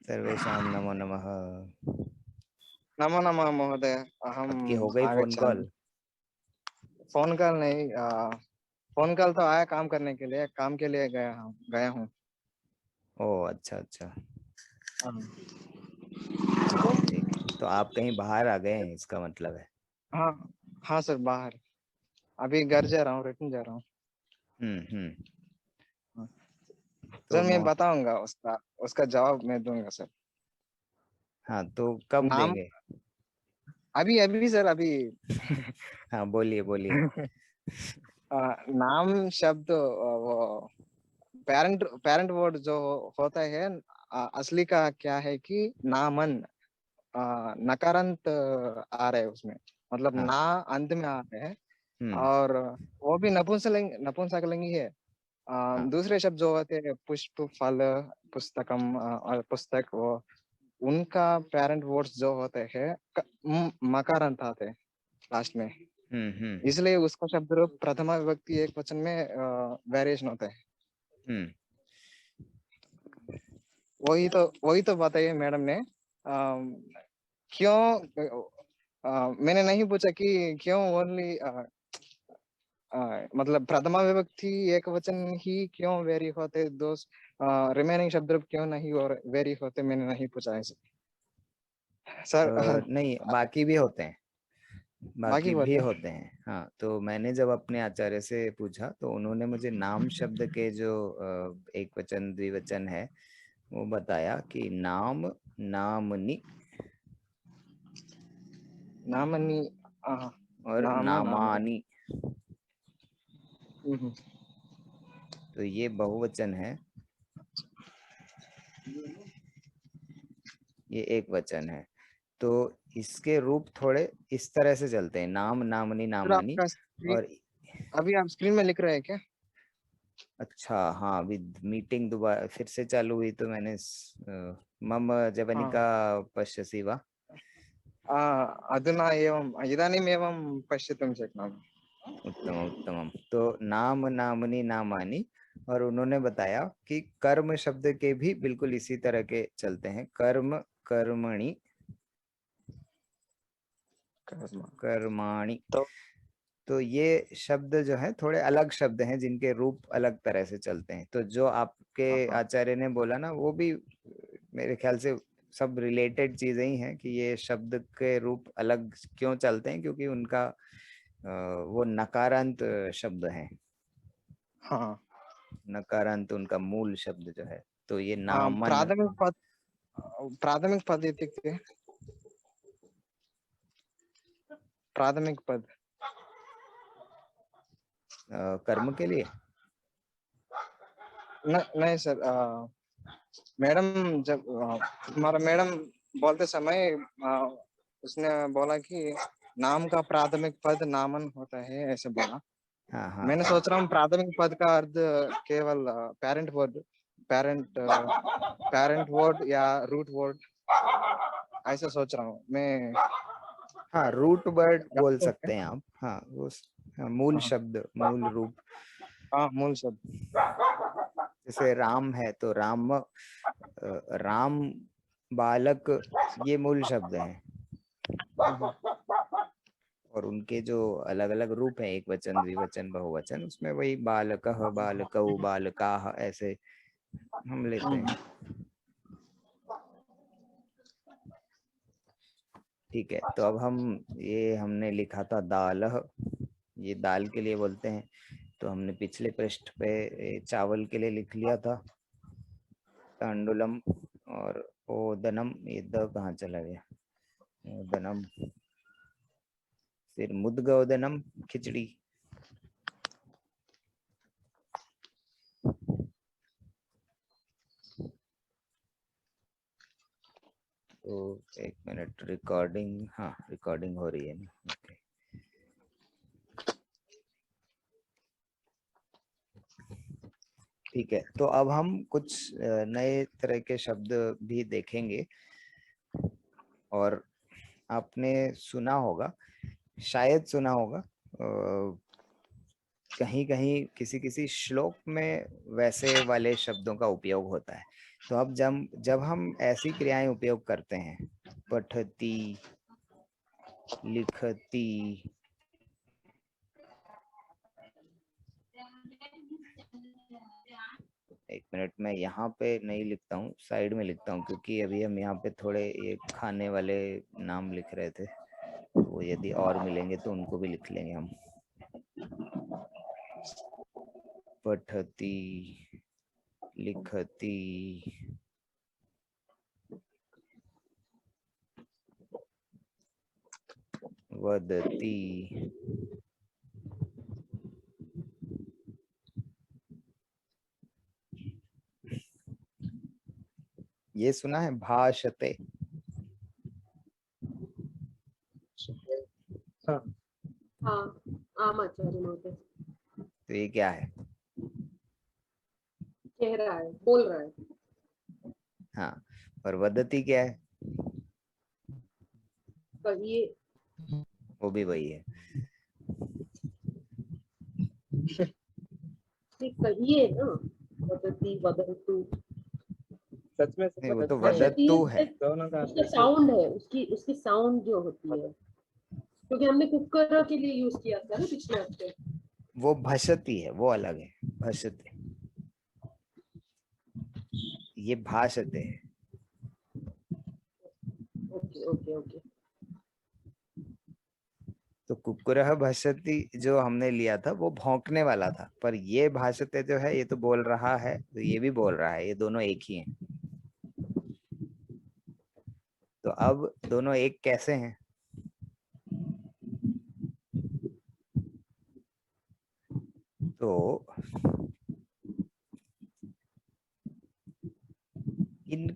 सर्वेषां नमो नमः। नमो नमः महोदय, अहम आपकी हो गई फोन कॉल? फोन कॉल नहीं, फोन कॉल तो आया काम करने के लिए, काम के लिए गया हूँ। ओह अच्छा अच्छा, हाँ ठीक है, तो आप कहीं बाहर आ गए हैं इसका मतलब है। हाँ हाँ सर, बाहर अभी घर जा रहा हूँ, रिटर्न जा रहा हूँ। हम्म। सर तो मैं बताऊंगा, उसका उसका जवाब मैं दूंगा सर। हाँ तो कब नाम देंगे? अभी अभी सर, अभी हाँ बोलिए बोलिए। नाम शब्द, वो पेरेंट पेरेंट वर्ड जो होता है, असली का क्या है कि नामन, नकारांत आ रहे हैं उसमें, मतलब हाँ ना अंत में आ रहे हैं। हम्म और वो भी नपुंसकलिंगी है। दूसरे शब्द जो होते हैं पुष्प, फल, पुस्तकम और पुस्तक, वो उनका पेरेंट वर्ड्स जो होते हैं मकारांत आते हैं लास्ट में, इसलिए उसका शब्द रूप प्रथमा विभक्ति एक वचन में वेरिएशन होता है। वही तो बताइए मैडम ने। क्यों मैंने नहीं पूछा कि क्यों ओनली मतलब प्रथमा विभक्ति एक वचन ही क्यों वेरी होते, दो रिमेनिंग शब्द क्यों नहीं और वेरी होते, मैंने नहीं पूछा ऐसे सर। नहीं, बाकी भी होते हैं, बाकी भी होते हैं। होते हैं। हाँ, तो मैंने जब अपने आचार्य से पूछा तो उन्होंने मुझे नाम शब्द के जो एक वचन द्विवचन है वो बताया कि नाम, नामनी नामनी और नामानी। हम्म। तो ये बहुवचन है, ये एक वचन है। तो इसके रूप थोड़े इस तरह से चलते हैं, नाम, नामनी, नामानी। और अभी आप स्क्रीन में लिख रहे हैं क्या? अच्छा, हाँ, विद मीटिंग दोबारा फिर से चालू हुई तो मैंने मम जवनिका पश्यसि वा। अधुना एवं इदानीम् एवं पश्यितुं शक्नोमि। उत्तम उत्तम। तो नाम, नामनी, नामानी। और उन्होंने बताया कि कर्म शब्द के भी बिल्कुल इसी तरह के चलते हैं, कर्म, कर्मणि, कर्माणि। तो ये शब्द जो है थोड़े अलग शब्द हैं जिनके रूप अलग तरह से चलते हैं। तो जो आपके आचार्य ने बोला ना, वो भी मेरे ख्याल से सब रिलेटेड चीजें ही हैं कि ये शब्द के रूप अलग क्यों चलते हैं, क्योंकि उनका वो नकारांत शब्द है। हाँ, नकारांत उनका मूल शब्द जो है। तो ये नामन, प्राथमिक पद इत्युक्ते प्राथमिक पद कर्म के लिए नहीं सर। मैडम जब हमारा मैडम बोलते समय उसने बोला कि नाम का प्राथमिक पद नामन होता है, ऐसे बोला। हाँ हाँ मैंने हाँ। सोच रहा हूँ प्राथमिक पद का अर्थ केवल पेरेंट वर्ड, पेरेंट वर्ड या रूट वर्ड, ऐसा सोच रहा हूँ मैं। हाँ, रूट वर्ड बोल सकते हैं आप। हाँ, वो मूल शब्द, मूल रूप। हाँ, मूल शब्द। जैसे राम है तो राम, राम बालक, ये मूल शब्द है। और उनके जो अलग अलग रूप हैं, एक वचन, द्विवचन, बहुवचन, उसमें वही बालकः, बालकौ, बालकाः ऐसे हम लेते हैं। ठीक है, तो अब हम ये हमने लिखा था दालह, ये दाल के लिए बोलते हैं। तो हमने पिछले पृष्ठ पे चावल के लिए लिख लिया था तांडुलम, और ओदनम, ये द कहाँ चला गया, ओदनम। फिर मुद्गोदनम, खिचड़ी। तो एक मिनट, रिकॉर्डिंग, हाँ रिकॉर्डिंग हो रही है ना, ओके। ठीक है, तो अब हम कुछ नए तरह के शब्द भी देखेंगे। और आपने सुना होगा, शायद सुना होगा, कहीं कहीं किसी किसी श्लोक में वैसे वाले शब्दों का उपयोग होता है। तो अब जब हम ऐसी क्रियाएं उपयोग करते हैं, पठती, लिखती, एक मिनट, मैं यहाँ पे नहीं लिखता हूँ, साइड में लिखता हूँ, क्योंकि अभी हम यहाँ पे थोड़े ये खाने वाले नाम लिख रहे थे, वो यदि और मिलेंगे तो उनको भी लिख लेंगे हम। पठती, लिखती, वदती, ये सुना है भाषते? हाँ, आम आचार्य महोदय। तो ये क्या है? कह रहा है, बोल रहा है। हाँ, और वदती क्या है? कहिए। वो भी वही है। नहीं, कहिए ना, वदती वदन्तु। सच में नहीं, वो तो वदती वदतु है। दोनों का उसका साउंड है, उसकी उसकी साउंड जो होती है, क्योंकि हमने कुकर के लिए यूज किया था ना पिछले हफ्ते। वो भषती है, वो अलग है। भषते, ये भाषते है। Okay okay okay. तो कुकुरः भषति जो हमने लिया था वो भौंकने वाला था, पर ये भाषते जो है ये तो बोल रहा है, तो ये भी बोल रहा है, ये दोनों एक ही हैं। तो अब दोनों एक कैसे हैं? तो इन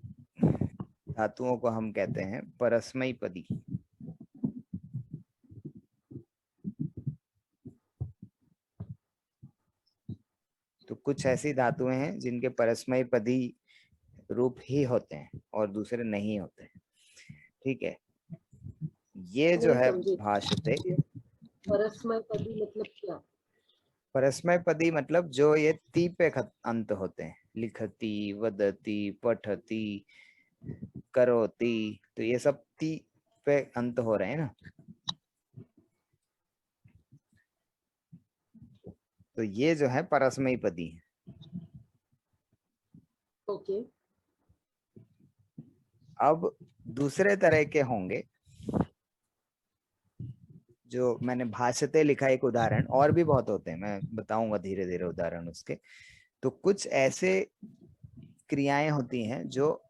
धातुओं को हम कहते हैं परस्मैपदी। तो कुछ ऐसी धातुएं हैं जिनके परस्मैपदी रूप ही होते हैं और दूसरे नहीं होते। ठीक है, ये जो नहीं है समझी। भाषते। परस्मैपदी मतलब क्या? परस्मैपदी मतलब जो ये ती पे अंत होते हैं, लिखती, वदती, पठती, करोती, तो ये सब ती पे अंत हो रहे हैं ना। तो ये जो है परस्मैपदी है। ओके। अब दूसरे तरह के होंगे, जो मैंने भाषते लिखा एक उदाहरण, और भी बहुत होते हैं, मैं बताऊंगा धीरे धीरे उदाहरण उसके। तो कुछ ऐसे क्रियाएं होती हैं जो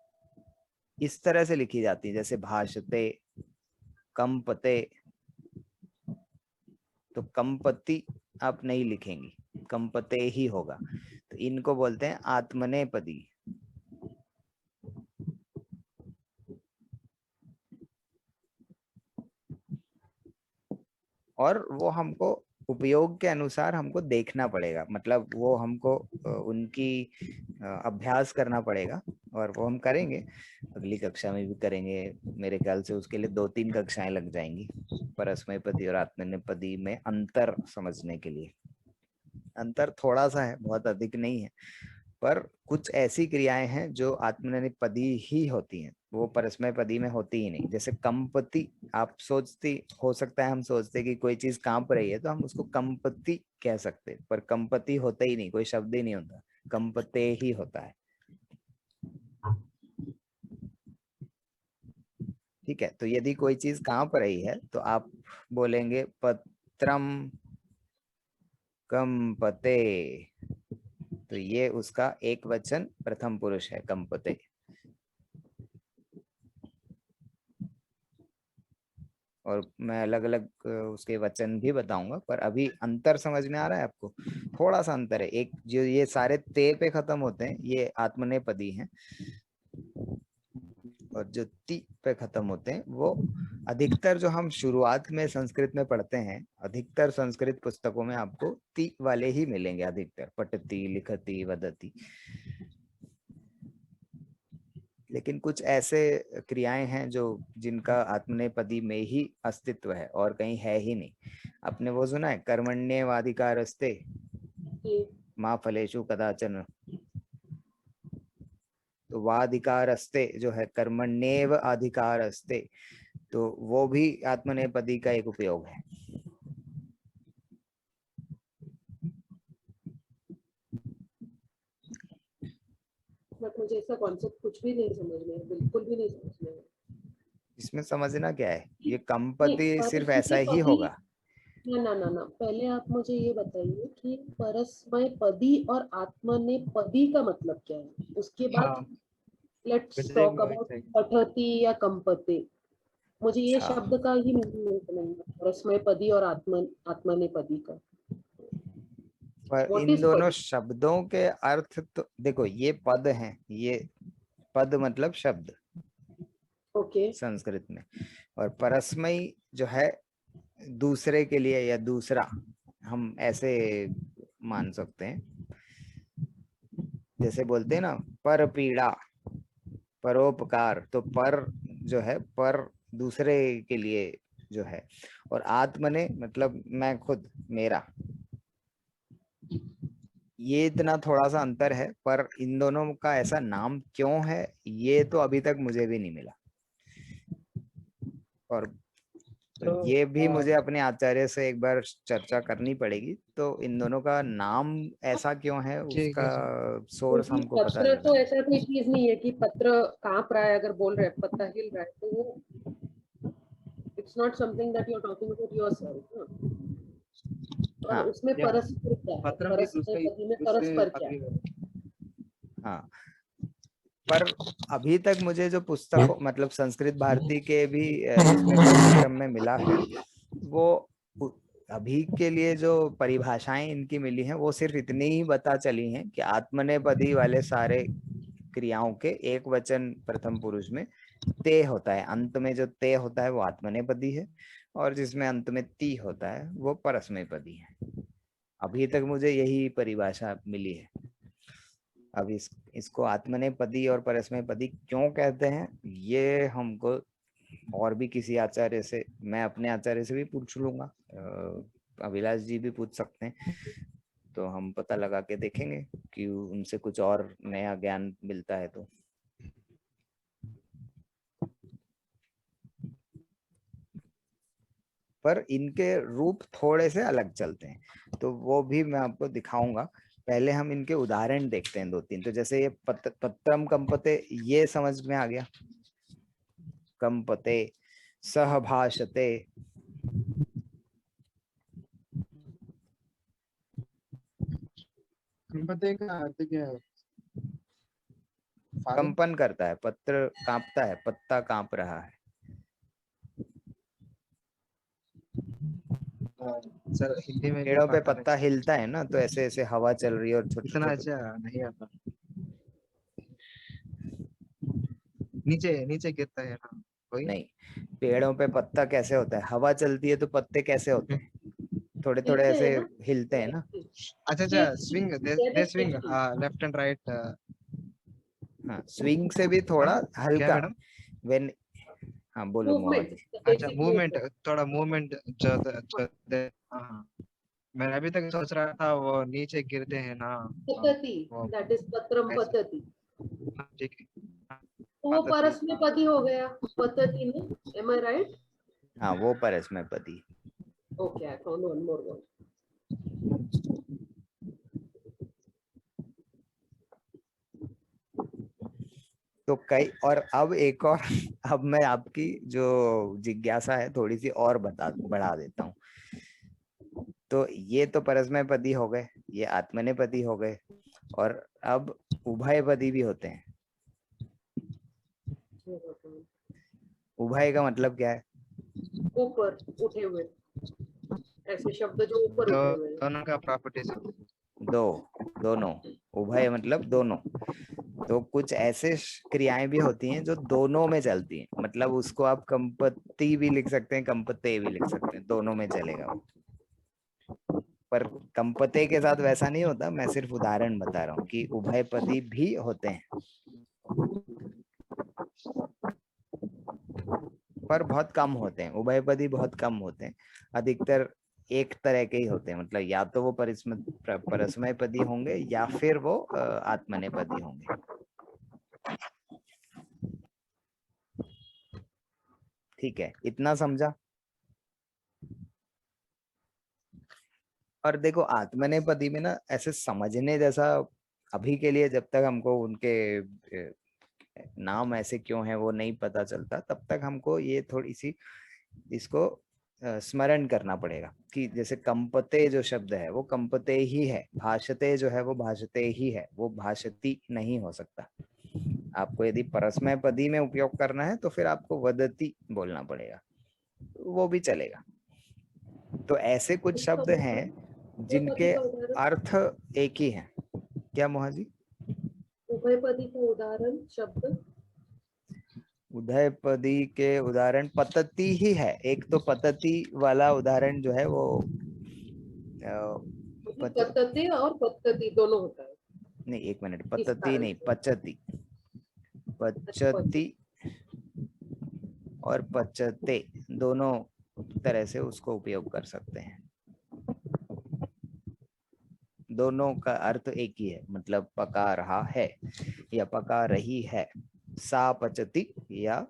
इस तरह से लिखी जाती है, जैसे भाषते, कंपते। तो कंपति आप नहीं लिखेंगी, कंपते ही होगा। तो इनको बोलते हैं आत्मनेपदी। और वो हमको उपयोग के अनुसार हमको देखना पड़ेगा, मतलब वो हमको उनकी अभ्यास करना पड़ेगा, और वो हम करेंगे, अगली कक्षा में भी करेंगे। मेरे ख्याल से उसके लिए 2-3 कक्षाएं लग जाएंगी परस्मैपदी और आत्मनेपदी में अंतर समझने के लिए। अंतर थोड़ा सा है, बहुत अधिक नहीं है, पर कुछ ऐसी क्रियाएं हैं जो आत्मनेपदी ही होती हैं, वो परस्मैपदी में होती ही नहीं। जैसे कंपति, आप सोचती, हो सकता है हम सोचते कि कोई चीज कांप रही है तो हम उसको कंपति कह सकते, पर कंपति होता ही नहीं, कोई शब्द ही नहीं होता, कंपते ही होता है। ठीक है, तो यदि कोई चीज कांप रही है तो आप बोलेंगे पत्रम कंपते। तो ये उसका एक वचन प्रथम पुरुष है, कंपते। और मैं अलग अलग उसके वचन भी बताऊंगा, पर अभी अंतर समझ में आ रहा है आपको? थोड़ा सा अंतर है। एक जो ये सारे ते पे खत्म होते हैं ये आत्मनेपदी हैं, और जो ती पे खत्म होते हैं वो अधिकतर जो हम शुरुआत में संस्कृत में पढ़ते हैं, अधिकतर संस्कृत पुस्तकों में आपको ती वाले ही मिलेंगे, अधिकतर पठती, लिखती, वदती। लेकिन कुछ ऐसे क्रियाएं हैं जो जिनका आत्मनेपदी में ही अस्तित्व है और कहीं है ही नहीं। आपने वो सुना है, कर्मण्येवाधिकारस्ते मा फलेषु कदाचन। तो वाधिकारस्ते जो है, कर्मण्येव अधिकारस्ते, तो वो भी आत्मनेपदी का एक उपयोग है। बट मुझे इसका कॉन्सेप्ट कुछ भी नहीं समझ में, बिल्कुल भी नहीं समझ में। इसमें समझना क्या है, ये नहीं, कंपति सिर्फ ऐसा ही परस्मैपदी, होगा। ना ना ना ना, पहले आप मुझे ये बताइए कि परस्मैपदी और आत्मनेपदी का मतलब क्या है, उसके बाद हाँ लेट्स विजय टॉक में अबाउट वैसे ही। पठती या कंपते। मुझे ये अच्छा, शब्द का ही नहीं समझ, परस्मैपदी और आत्मनेपदी का पर व्हाट इन इज दोनों पदी? शब्दों के अर्थ तो देखो, ये पद हैं, ये पद मतलब शब्द ओके। संस्कृत में, और परस्मई जो है दूसरे के लिए या दूसरा, हम ऐसे मान सकते हैं। जैसे बोलते हैं ना पर पीड़ा, परोपकार, तो पर जो है पर दूसरे के लिए जो है, और आत्मने मतलब मैं खुद, मेरा। ये इतना थोड़ा सा अंतर है, पर इन दोनों का ऐसा नाम क्यों है ये तो अभी तक मुझे भी नहीं मिला, और तो ये भी मुझे अपने आचार्य से एक बार चर्चा करनी पड़ेगी। तो इन दोनों का नाम ऐसा क्यों है ठीक उसका है सोर्स क्योंकि हमको पता पत्र नहीं। तो ऐसा कोई चीज नहीं है कि पत्र कांप रहा है, अगर बोल रहे हैं पत्ता हिल रहा है तो वो it's not something that you are talking about yourself. और हाँ उसमें या परस्पर क्या है, पत्रम भी परस्पर उसका पदी में उससे परस्पर क्या अग्री है? हाँ, पर अभी तक मुझे जो पुस्तक मतलब संस्कृत भारती के भी इसमें पाठ्यक्रम में मिला है, वो अभी के लिए जो परिभाषाएं इनकी मिली हैं वो सिर्फ इतनी ही पता चली हैं कि आत्मनेपदी वाले सारे क्रियाओं के एक वचन प्रथम पुरुष में ते होता है, अंत में जो ते होता है वो आत्मनेपदी है, और जिसमें अंत में ती होता है वो परस्मैपदी है। अभी तक मुझे यही परिभाषा मिली है। अब इसको आत्मनेपदी और परस्मैपदी क्यों कहते हैं ये हमको और भी किसी आचार्य से, मैं अपने आचार्य से भी पूछ लूंगा, अभिलाष जी भी पूछ सकते हैं, तो हम पता लगा के देखेंगे कि उनसे कुछ और नया ज्ञान मिलता है तो। पर इनके रूप थोड़े से अलग चलते हैं, तो वो भी मैं आपको दिखाऊंगा। पहले हम इनके उदाहरण देखते हैं दो तीन। तो जैसे ये पत्रम कंपते, ये समझ में आ गया, कंपते, सहभाषते, कंपते का अर्थ क्या है? फादर कंपन करता है, पत्र कांपता है, पत्ता कांप रहा है। सर हिंदी में पेड़ों पे पता पत्ता नहीं, हिलता है ना, तो ऐसे ऐसे हवा चल रही है और छोटे इतना छोटे, अच्छा नहीं आता। नीचे नीचे गिरता है ना कोई। नहीं, पेड़ों पे पत्ता कैसे होता है, हवा चलती है तो पत्ते कैसे होते हैं, थोड़े थोड़े हिलते ऐसे हैं ना, हिलते हैं ना। अच्छा अच्छा, swing, they swing, left and right. हाँ, स्विंग से भी थोड़ा क्या हल्का, मैडम? व्हेन, हाँ बोलो मोहन मूवमेंट, जी। अच्छा, बेसिक मूवमेंट, मूवमेंट। थोड़ा मूवमेंट जो हाँ, मैं अभी तक सोच रहा था वो नीचे गिरते हैं ना। पतति, वो दैट इज पत्रम ऐसे, पतति। ठीक है। तो वो पद्धति, परस में पदी हो गया पतति में, एम आई राइट? हाँ वो परस्मैपदी। Okay, I found one more one. तो कई, और अब एक और अब मैं आपकी जो जिज्ञासा है थोड़ी सी और बढ़ा देता हूँ। तो ये तो परस्मैपदी हो गए, ये आत्मनेपदी हो गए, और अब उभयपदी भी होते हैं। उभय का मतलब क्या है? ऊपर उठे हुए, ऐसे शब्द जो ऊपर उठे हुए हैं। दोनों का प्रॉपर्टीज। दो, दोनों, उभय मतलब दोनों। तो कुछ ऐसे क्रियाएं भी होती हैं जो दोनों में चलती हैं, मतलब उसको आप कंपति भी लिख सकते हैं, कंपते भी लिख सकते हैं, दोनों में चलेगा वो। पर कंपते के साथ वैसा नहीं होता, मैं सिर्फ उदाहरण बता रहा हूँ कि उभयपदी भी होते हैं, पर बहुत कम होते हैं। उभयपदी बहुत कम होते हैं, अधिकतर एक तरह के ही होते हैं, मतलब या तो वो परस्मैपदी होंगे या फिर वो आत्मनेपदी होंगे। ठीक है, इतना समझा। और देखो आत्मनेपदी में ना ऐसे समझने जैसा अभी के लिए, जब तक हमको उनके नाम ऐसे क्यों है वो नहीं पता चलता, तब तक हमको ये थोड़ी सी इसको स्मरण करना पड़ेगा कि जैसे कंपते जो शब्द है वो कंपते ही है, भाषते जो है वो भाषते ही है, वो भाषती नहीं हो सकता। आपको यदि परस्मैपदी में उपयोग करना है तो फिर आपको वदति बोलना पड़ेगा, वो भी चलेगा। तो ऐसे कुछ शब्द हैं जिनके का उदाहरण, अर्थ एक ही है। क्या मोहा जी? उभयपदी का उदाहरण शब्द, उदयपदी के उदाहरण पतति ही है। एक तो पतति वाला उदाहरण जो है वो पतते और पद्धति दोनों होता है। नहीं, एक मिनट, पतति नहीं, पचती। पचती और पचते दोनों तरह से उसको उपयोग कर सकते हैं। दोनों का अर्थ एक ही है, मतलब पका रहा है या पका रही है। सा पचती या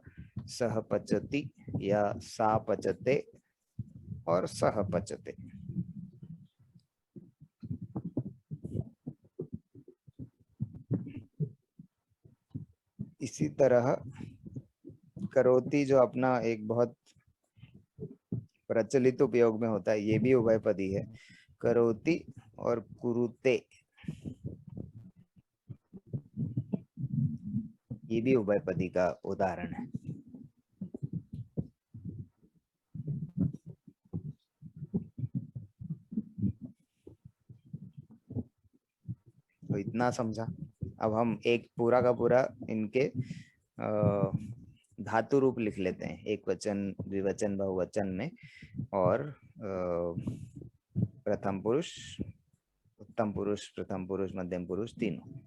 सह पचती या सा पचते और सह पचते। इसी तरह करोति जो अपना एक बहुत प्रचलित उपयोग में होता है, ये भी उभयपदी है। करोति और कुरुते, ये भी उभयपदी का उदाहरण है। तो इतना समझा। अब हम एक पूरा का पूरा इनके धातु रूप लिख लेते हैं, एक वचन, द्विवचन, बहुवचन में, और प्रथम पुरुष, उत्तम पुरुष, प्रथम पुरुष, मध्यम पुरुष, तीनों।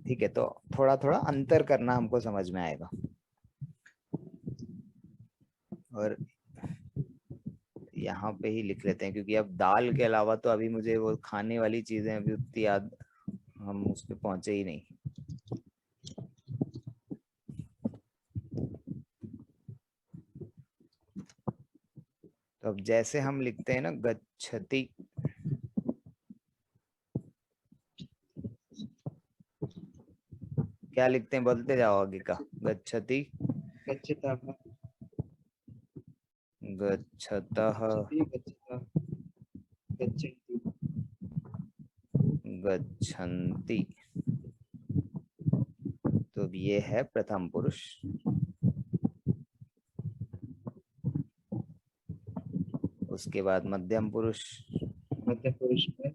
ठीक है, तो थोड़ा थोड़ा अंतर करना हमको समझ में आएगा। और यहाँ पे ही लिख लेते हैं, क्योंकि अब दाल के अलावा तो अभी मुझे वो खाने वाली चीजें अभी उतनी याद, हम उस पे पहुंचे ही नहीं। तो अब जैसे हम लिखते हैं ना गच्छति, क्या लिखते हैं, बोलते जाओ आगे का। गच्छति, गच्छतः, गच्छतः, गच्छति, गच्छन्ति। तो ये है प्रथम पुरुष। उसके बाद मध्यम पुरुष। मध्य पुरुष में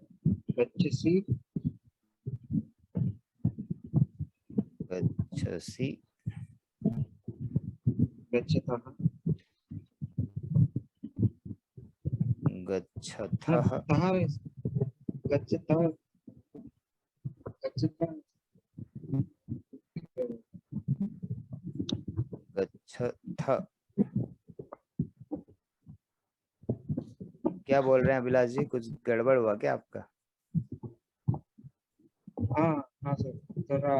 गच्छसि, गच्छसि, गच्छतः, गच्छथः, गच्छतः, गच्छतः, गच्छथ। क्या बोल रहे हैं अभिलाष जी, कुछ गड़बड़ हुआ क्या आपका? हाँ हाँ सर, थोड़ा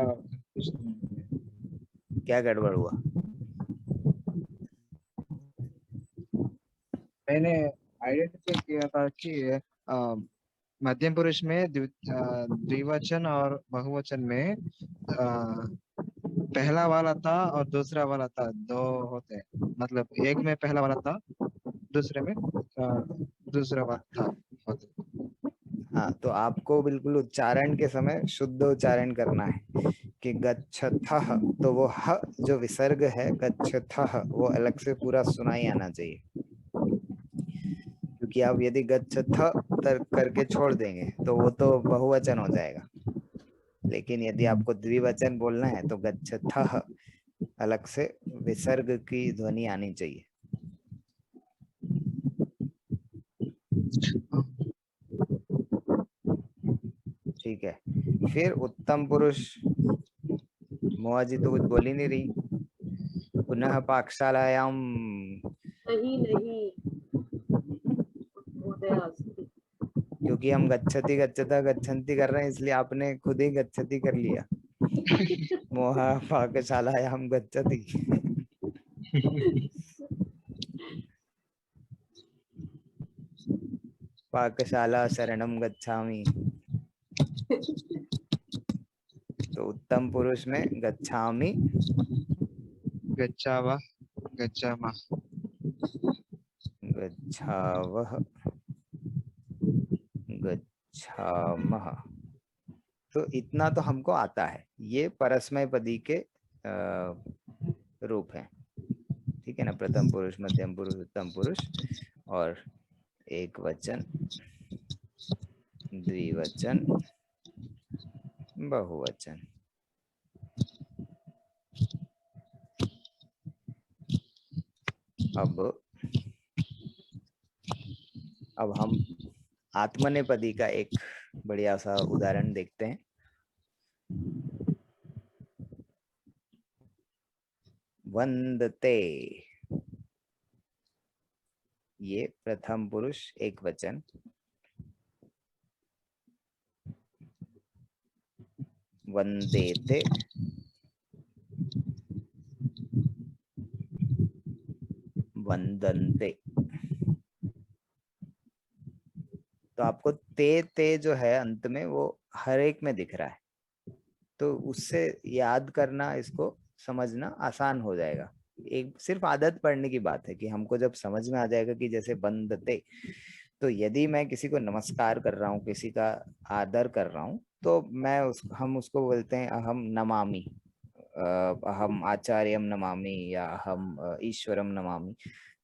confusion है। क्या गड़बड़ हुआ? मैंने आइडेंटिफाई किया था कि मध्यम पुरुष में द्विवचन और बहुवचन में पहला वाला था और दूसरा वाला था, दो होते हैं। मतलब एक में पहला वाला था, दूसरे में दूसरा वाला था होते। हाँ, तो आपको बिल्कुल उच्चारण के समय शुद्ध उच्चारण करना है कि गच्छथः, तो वो ह जो विसर्ग है गच्छथः, वो अलग से पूरा सुनाई आना चाहिए। क्योंकि आप यदि गच्छथ करके छोड़ देंगे तो वो तो बहुवचन हो जाएगा। लेकिन यदि आपको द्विवचन बोलना है तो गच्छथः अलग से विसर्ग की ध्वनि आनी चाहिए। ठीक है, फिर उत्तम पुरुष। मोहा जी तो कुछ बोल ही नहीं रही। पुनः पाकशालायाम। नहीं नहीं, महोदया अस्ति। क्योंकि हम गच्छति, गच्छता, गच्छन्ति कर रहे हैं, इसलिए आपने खुद ही गच्छति कर लिया। मोहा पाकशालायाम गच्छति। पाकशाला शरणम गच्छामि। तो उत्तम पुरुष में गच्छामि, गच्छावः, गच्छामः, गच्छावः, गच्छामः। तो इतना तो हमको आता है। ये परस्मय पदी के रूप हैं। ठीक है ना, प्रथम पुरुष, मध्यम पुरुष, उत्तम पुरुष, और एक वचन, द्विवचन, बहुवचन। अब हम आत्मनेपदी का एक बढ़िया सा उदाहरण देखते हैं। वंदते, ये प्रथम पुरुष एक वचन। वंदेते, वंदन्ते। तो आपको ते जो है अंत में वो हर एक में दिख रहा है, तो उससे याद करना, इसको समझना आसान हो जाएगा। एक सिर्फ आदत पड़ने की बात है कि हमको जब समझ में आ जाएगा कि जैसे वंदते, तो यदि मैं किसी को नमस्कार कर रहा हूँ, किसी का आदर कर रहा हूँ, तो हम उसको बोलते हैं अहम नमामि, अहम आचार्यम नमामि या अहम ईश्वरम नमामि।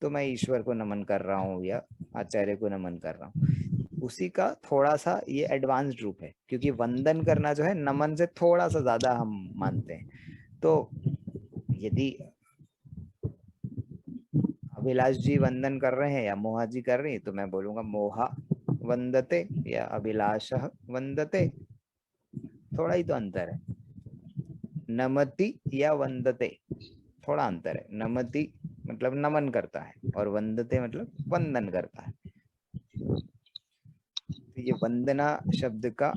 तो मैं ईश्वर को नमन कर रहा हूँ या आचार्य को नमन कर रहा हूँ। उसी का थोड़ा सा ये एडवांस्ड रूप है, क्योंकि वंदन करना जो है नमन से थोड़ा सा ज्यादा हम मानते हैं। तो यदि अभिलाष जी वंदन कर रहे हैं या मोहा जी कर रही है, तो मैं बोलूंगा मोहा वंदते या अभिलाष वंदते, थोड़ा ही तो अंतर है। नमति या वंदते, थोड़ा अंतर है। नमति मतलब नमन करता है और वंदते मतलब वंदन करता है। तो ये वंदना शब्द का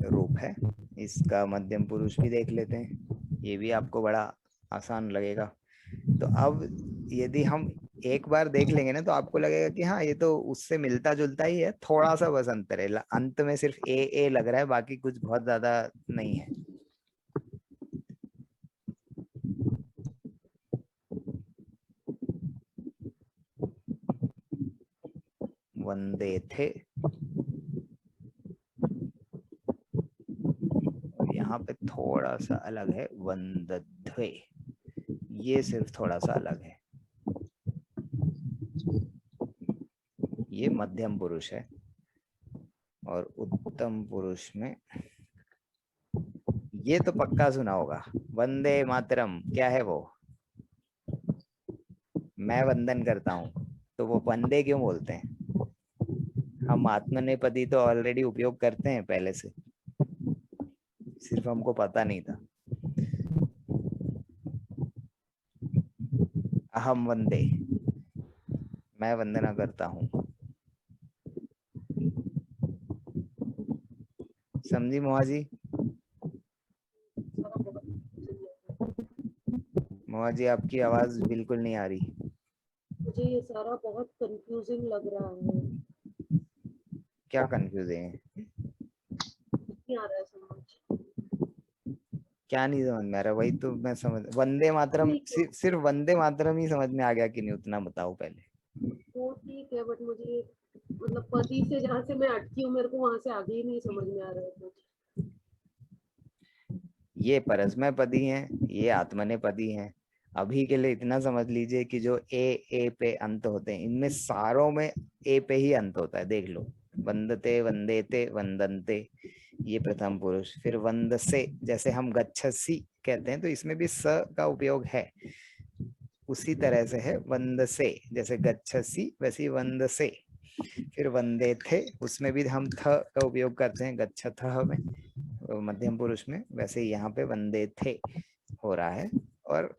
रूप है। इसका मध्यम पुरुष भी देख लेते हैं, ये भी आपको बड़ा आसान लगेगा। तो अब यदि हम एक बार देख लेंगे ना, तो आपको लगेगा कि हाँ, ये तो उससे मिलता जुलता ही है, थोड़ा सा बस अंतर है। अंत में सिर्फ ए लग रहा है, बाकी कुछ बहुत ज्यादा नहीं है। वंदे थे, यहाँ पे थोड़ा सा अलग है वंदध्वे, ये सिर्फ थोड़ा सा अलग है। ये मध्यम पुरुष है और उत्तम पुरुष में ये तो पक्का सुना होगा, वंदे मातरम। क्या है वो? मैं वंदन करता हूँ, तो वो वंदे क्यों बोलते हैं? हम आत्मनेपदी तो ऑलरेडी उपयोग करते हैं पहले से, सिर्फ हमको पता नहीं था। अहम वंदे, मैं वंदना करता हूँ। समझी मोहा जी? मोहा जी, आपकी आवाज बिल्कुल नहीं आ रही। मुझे ये सारा बहुत कंफ्यूजिंग लग रहा है। क्या कंफ्यूजिंग है? नहीं आ रहा है समझ। क्या नहीं समझ में आ रहा? वही तो मैं समझ, वंदे मातरम, सिर्फ वंदे मातरम ही समझ में आ गया कि नहीं, उतना बताओ पहले। वो ठीक है, बट मुझे मतलब पति से जहाँ से मैं अटकी हूँ, मेरे को वहां से आगे ही नहीं समझ में आ रहा है कुछ। ये परस्मय पदी हैं, ये आत्मनेपदी हैं। अभी के लिए इतना समझ लीजिए कि जो ए पे अंत होते हैं, इनमें सारों में ए पे ही अंत होता है। देख लो, वंदते, वंदेते, वंदनते, ये प्रथम पुरुष। फिर वंदसे, जैसे हम गच्छसि कहते हैं, तो इसमें भी स का उपयोग है। उसी तरह से है वंदसे, जैसे गच्छसि वैसे वंदसे। फिर वंदे थे, उसमें भी हम थ का उपयोग करते हैं, गच्छथः में, मध्यम पुरुष में। वैसे यहाँ पे वंदे थे हो रहा है। और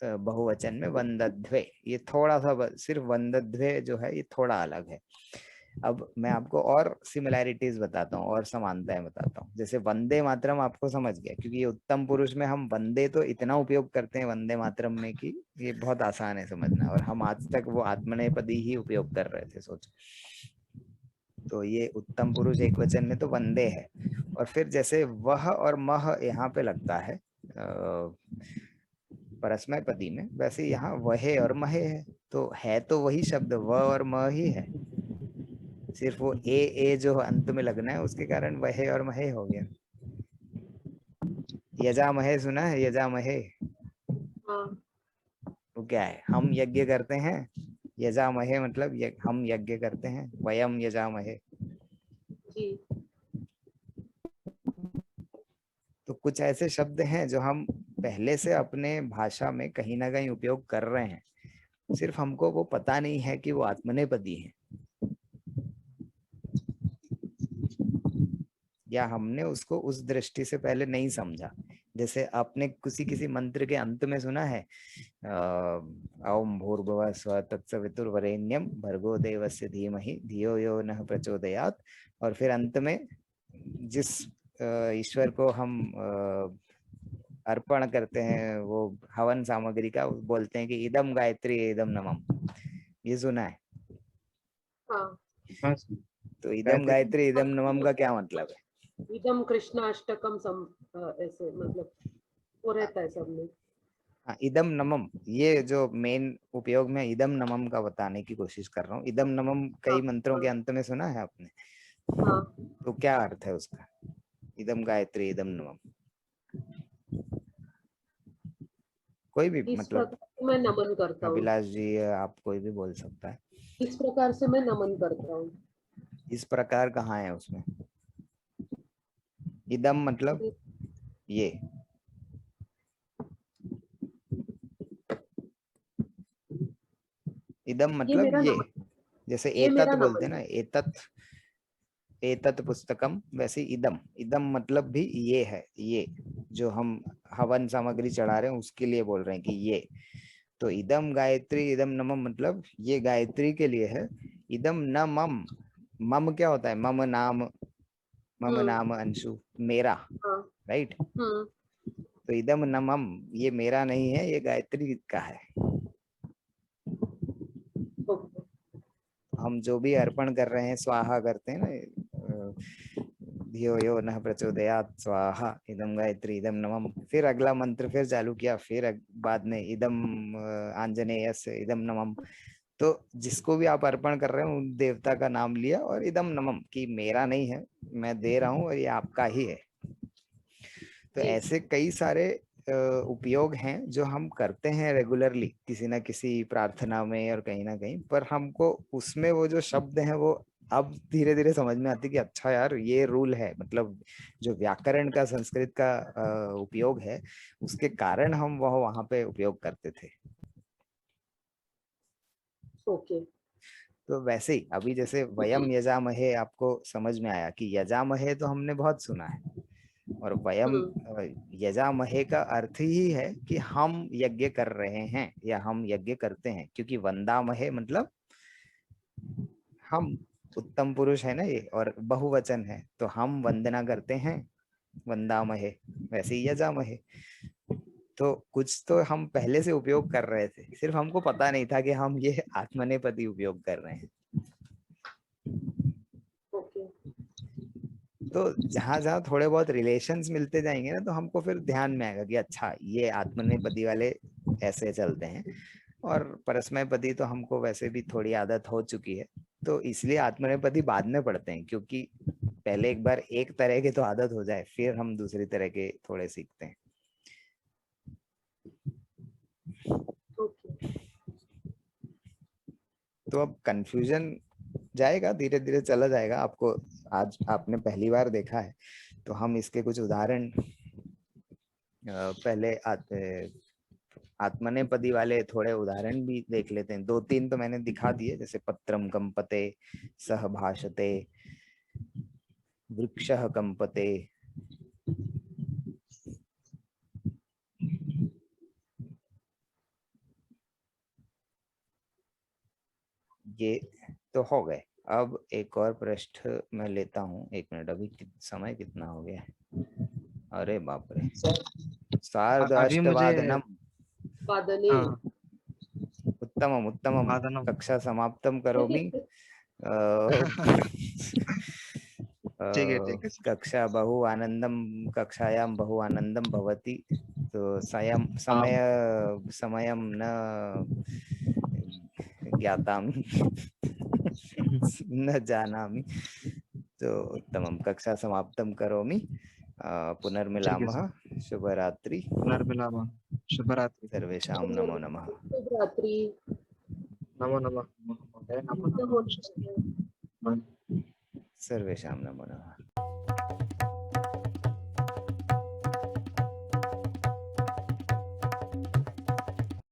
बहुवचन में वंदध्वे, ये थोड़ा सा सिर्फ वंदध्वे जो है ये थोड़ा अलग है। अब मैं आपको और सिमिलैरिटीज बताता हूँ और समानताएं बताता हूँ। जैसे वंदे मातरम आपको समझ गया, क्योंकि ये उत्तम पुरुष में हम वंदे तो इतना उपयोग करते हैं वंदे मातरम में कि ये बहुत आसान है समझना, और हम आज तक वो आत्मनेपदी ही उपयोग कर रहे थे, सोचो। तो ये उत्तम पुरुष एक वचन में तो वंदे है। और फिर जैसे वह और मह यहाँ पे लगता है परस्मय पदी में, वैसे यहाँ वहे और महे है। तो है तो वही शब्द व और म ही है, सिर्फ वो ए जो अंत में लगना है उसके कारण वहे और महे हो गया। यजा महे सुना है? यजा महे हाँ, वो क्या है? हम यज्ञ करते हैं। यजा महे मतलब हम यज्ञ करते हैं। वयम यजा महे। जी। तो कुछ ऐसे शब्द हैं जो हम पहले से अपने भाषा में कहीं ना कहीं उपयोग कर रहे हैं, सिर्फ हमको वो पता नहीं है कि वो आत्मनेपदी है। या हमने उसको उस दृष्टि से पहले नहीं समझा। जैसे आपने किसी मंत्र के अंत में सुना है ओम भूर्भुवः स्वः तत्सवितुर्वरेण्यम भर्गो देवस्य धीमहि धियो यो नः प्रचोदयात्, और फिर अंत में जिस ईश्वर को हम अर्पण करते हैं वो हवन सामग्री का, बोलते हैं कि इदम गायत्री इदम नमम। ये सुना है? हाँ, हाँ तो इदम गायत्री इदम नमम का क्या मतलब है? इदम कृष्णाष्टकम ऐसे मतलब वो रहता है सब में। हाँ, इदम नमम, ये जो मेन उपयोग में इदम नमम का बताने की कोशिश कर रहा हूँ। इदम नमम कई मंत्रों के अंत में सुना है आपने? हाँ, तो क्या अर्थ है उसका? इदम गायत्री इदम नमम, कोई भी इस मतलब प्रकार से मैं नमन करता हूँ, अभिलाष जी, आप कोई भी बोल सकता है। इस प्रकार से मैं नमन करता हूँ। इस प्रकार कहाँ है उसमें? इदम मतलब ये, इदम ये मतलब मेरा ये, नमन, जैसे ये एतत मेरा बोलते हैं नमन ना, है। एतत एतत पुस्तकम, वैसे इदम, इदम मतलब भी ये है, ये जो हम हवन सामग्री चढ़ा रहे हैं उसके लिए बोल रहे हैं कि ये। तो इदम गायत्री इदम नमम मतलब ये गायत्री के लिए है। इदम न मम, मम क्या होता है? मम नाम अंशु, मेरा, हाँ, राइट? तो इदम न मम, ये मेरा नहीं है, ये गायत्री का है। ओके। हम जो भी अर्पण कर रहे हैं, स्वाहा करते हैं ना, धियो यो नः प्रचोदयात् स्वाहा इदम गायत्री इदम नमम। फिर अगला मंत्र फिर चालू किया, फिर बाद में इदम आंजनेयस्य इदम नमम। तो जिसको भी आप अर्पण कर रहे हो उन देवता का नाम लिया और इदम नमम, कि मेरा नहीं है, मैं दे रहा हूँ और ये आपका ही है। तो ऐसे कई सारे उपयोग हैं जो हम करते हैं रेगुलरली किसी ना किसी प्रार्थना में और कहीं ना कहीं, पर हमको उसमें वो जो शब्द हैं वो अब धीरे धीरे समझ में आती कि अच्छा यार ये रूल है, मतलब जो व्याकरण का संस्कृत का उपयोग है उसके कारण हम वह वहां पे उपयोग करते थे। ओके। तो वैसे ही अभी जैसे वयम यजामहे आपको समझ में आया कि यजामहे तो हमने बहुत सुना है, और वयम यजामहे का अर्थ ही है कि हम यज्ञ कर रहे हैं या हम यज्ञ करते हैं, क्योंकि वंदामहे मतलब हम, उत्तम पुरुष है ना ये, और बहुवचन है तो हम वंदना करते हैं, वंदामहे, वैसे ही यजामहे। तो कुछ तो हम पहले से उपयोग कर रहे थे, सिर्फ हमको पता नहीं था कि हम ये आत्मनेपदी उपयोग कर रहे हैं। ओके। तो जहां जहां थोड़े बहुत रिलेशंस मिलते जाएंगे ना, तो हमको फिर ध्यान में आएगा कि अच्छा ये आत्मनेपदी वाले ऐसे चलते हैं, और परस्मैपदी तो हमको वैसे भी थोड़ी आदत हो चुकी है, तो इसलिए आत्मनेपदी बाद में पढ़ते हैं, क्योंकि पहले एक बार एक तरह की तो आदत हो जाए फिर हम दूसरी तरह के थोड़े सीखते हैं। ओके। तो अब कंफ्यूजन जाएगा, धीरे धीरे चला जाएगा। आपको आज आपने पहली बार देखा है तो हम इसके कुछ उदाहरण पहले आत्मनेपदी वाले थोड़े उदाहरण भी देख लेते हैं। 2-3 तो मैंने दिखा दिए, जैसे पत्रम कंपते, सह भाषते, वृक्षः कंपते, ये तो हो गए। अब एक और पृष्ठ मैं लेता हूँ, 1 मिनट, अभी समय कितना हो गया है? अरे बाप रे, सार्ध अभी मुझे अष्टवादनम। वादने। उत्तमम उत्तमम, वादनम कक्षा समाप्तं करोमि। ठीक है कक्षा बहु आनंदम, कक्षायां बहु आनंदम भवति। तो हाँ समयम न ज्ञातामि न जानामि। तो उत्तमम, कक्षा समाप्तं करोमि। ठीक है पुनर्मिलामः। सर, शुभरात्रि। पुनर्मिलामः, शुभरात्रि। सर्वेषां नमो नमः। शुभ रात्रि। नमो नमः महोदय, नमो नमो नमः। नमः। सर्वेषां नमो नमः।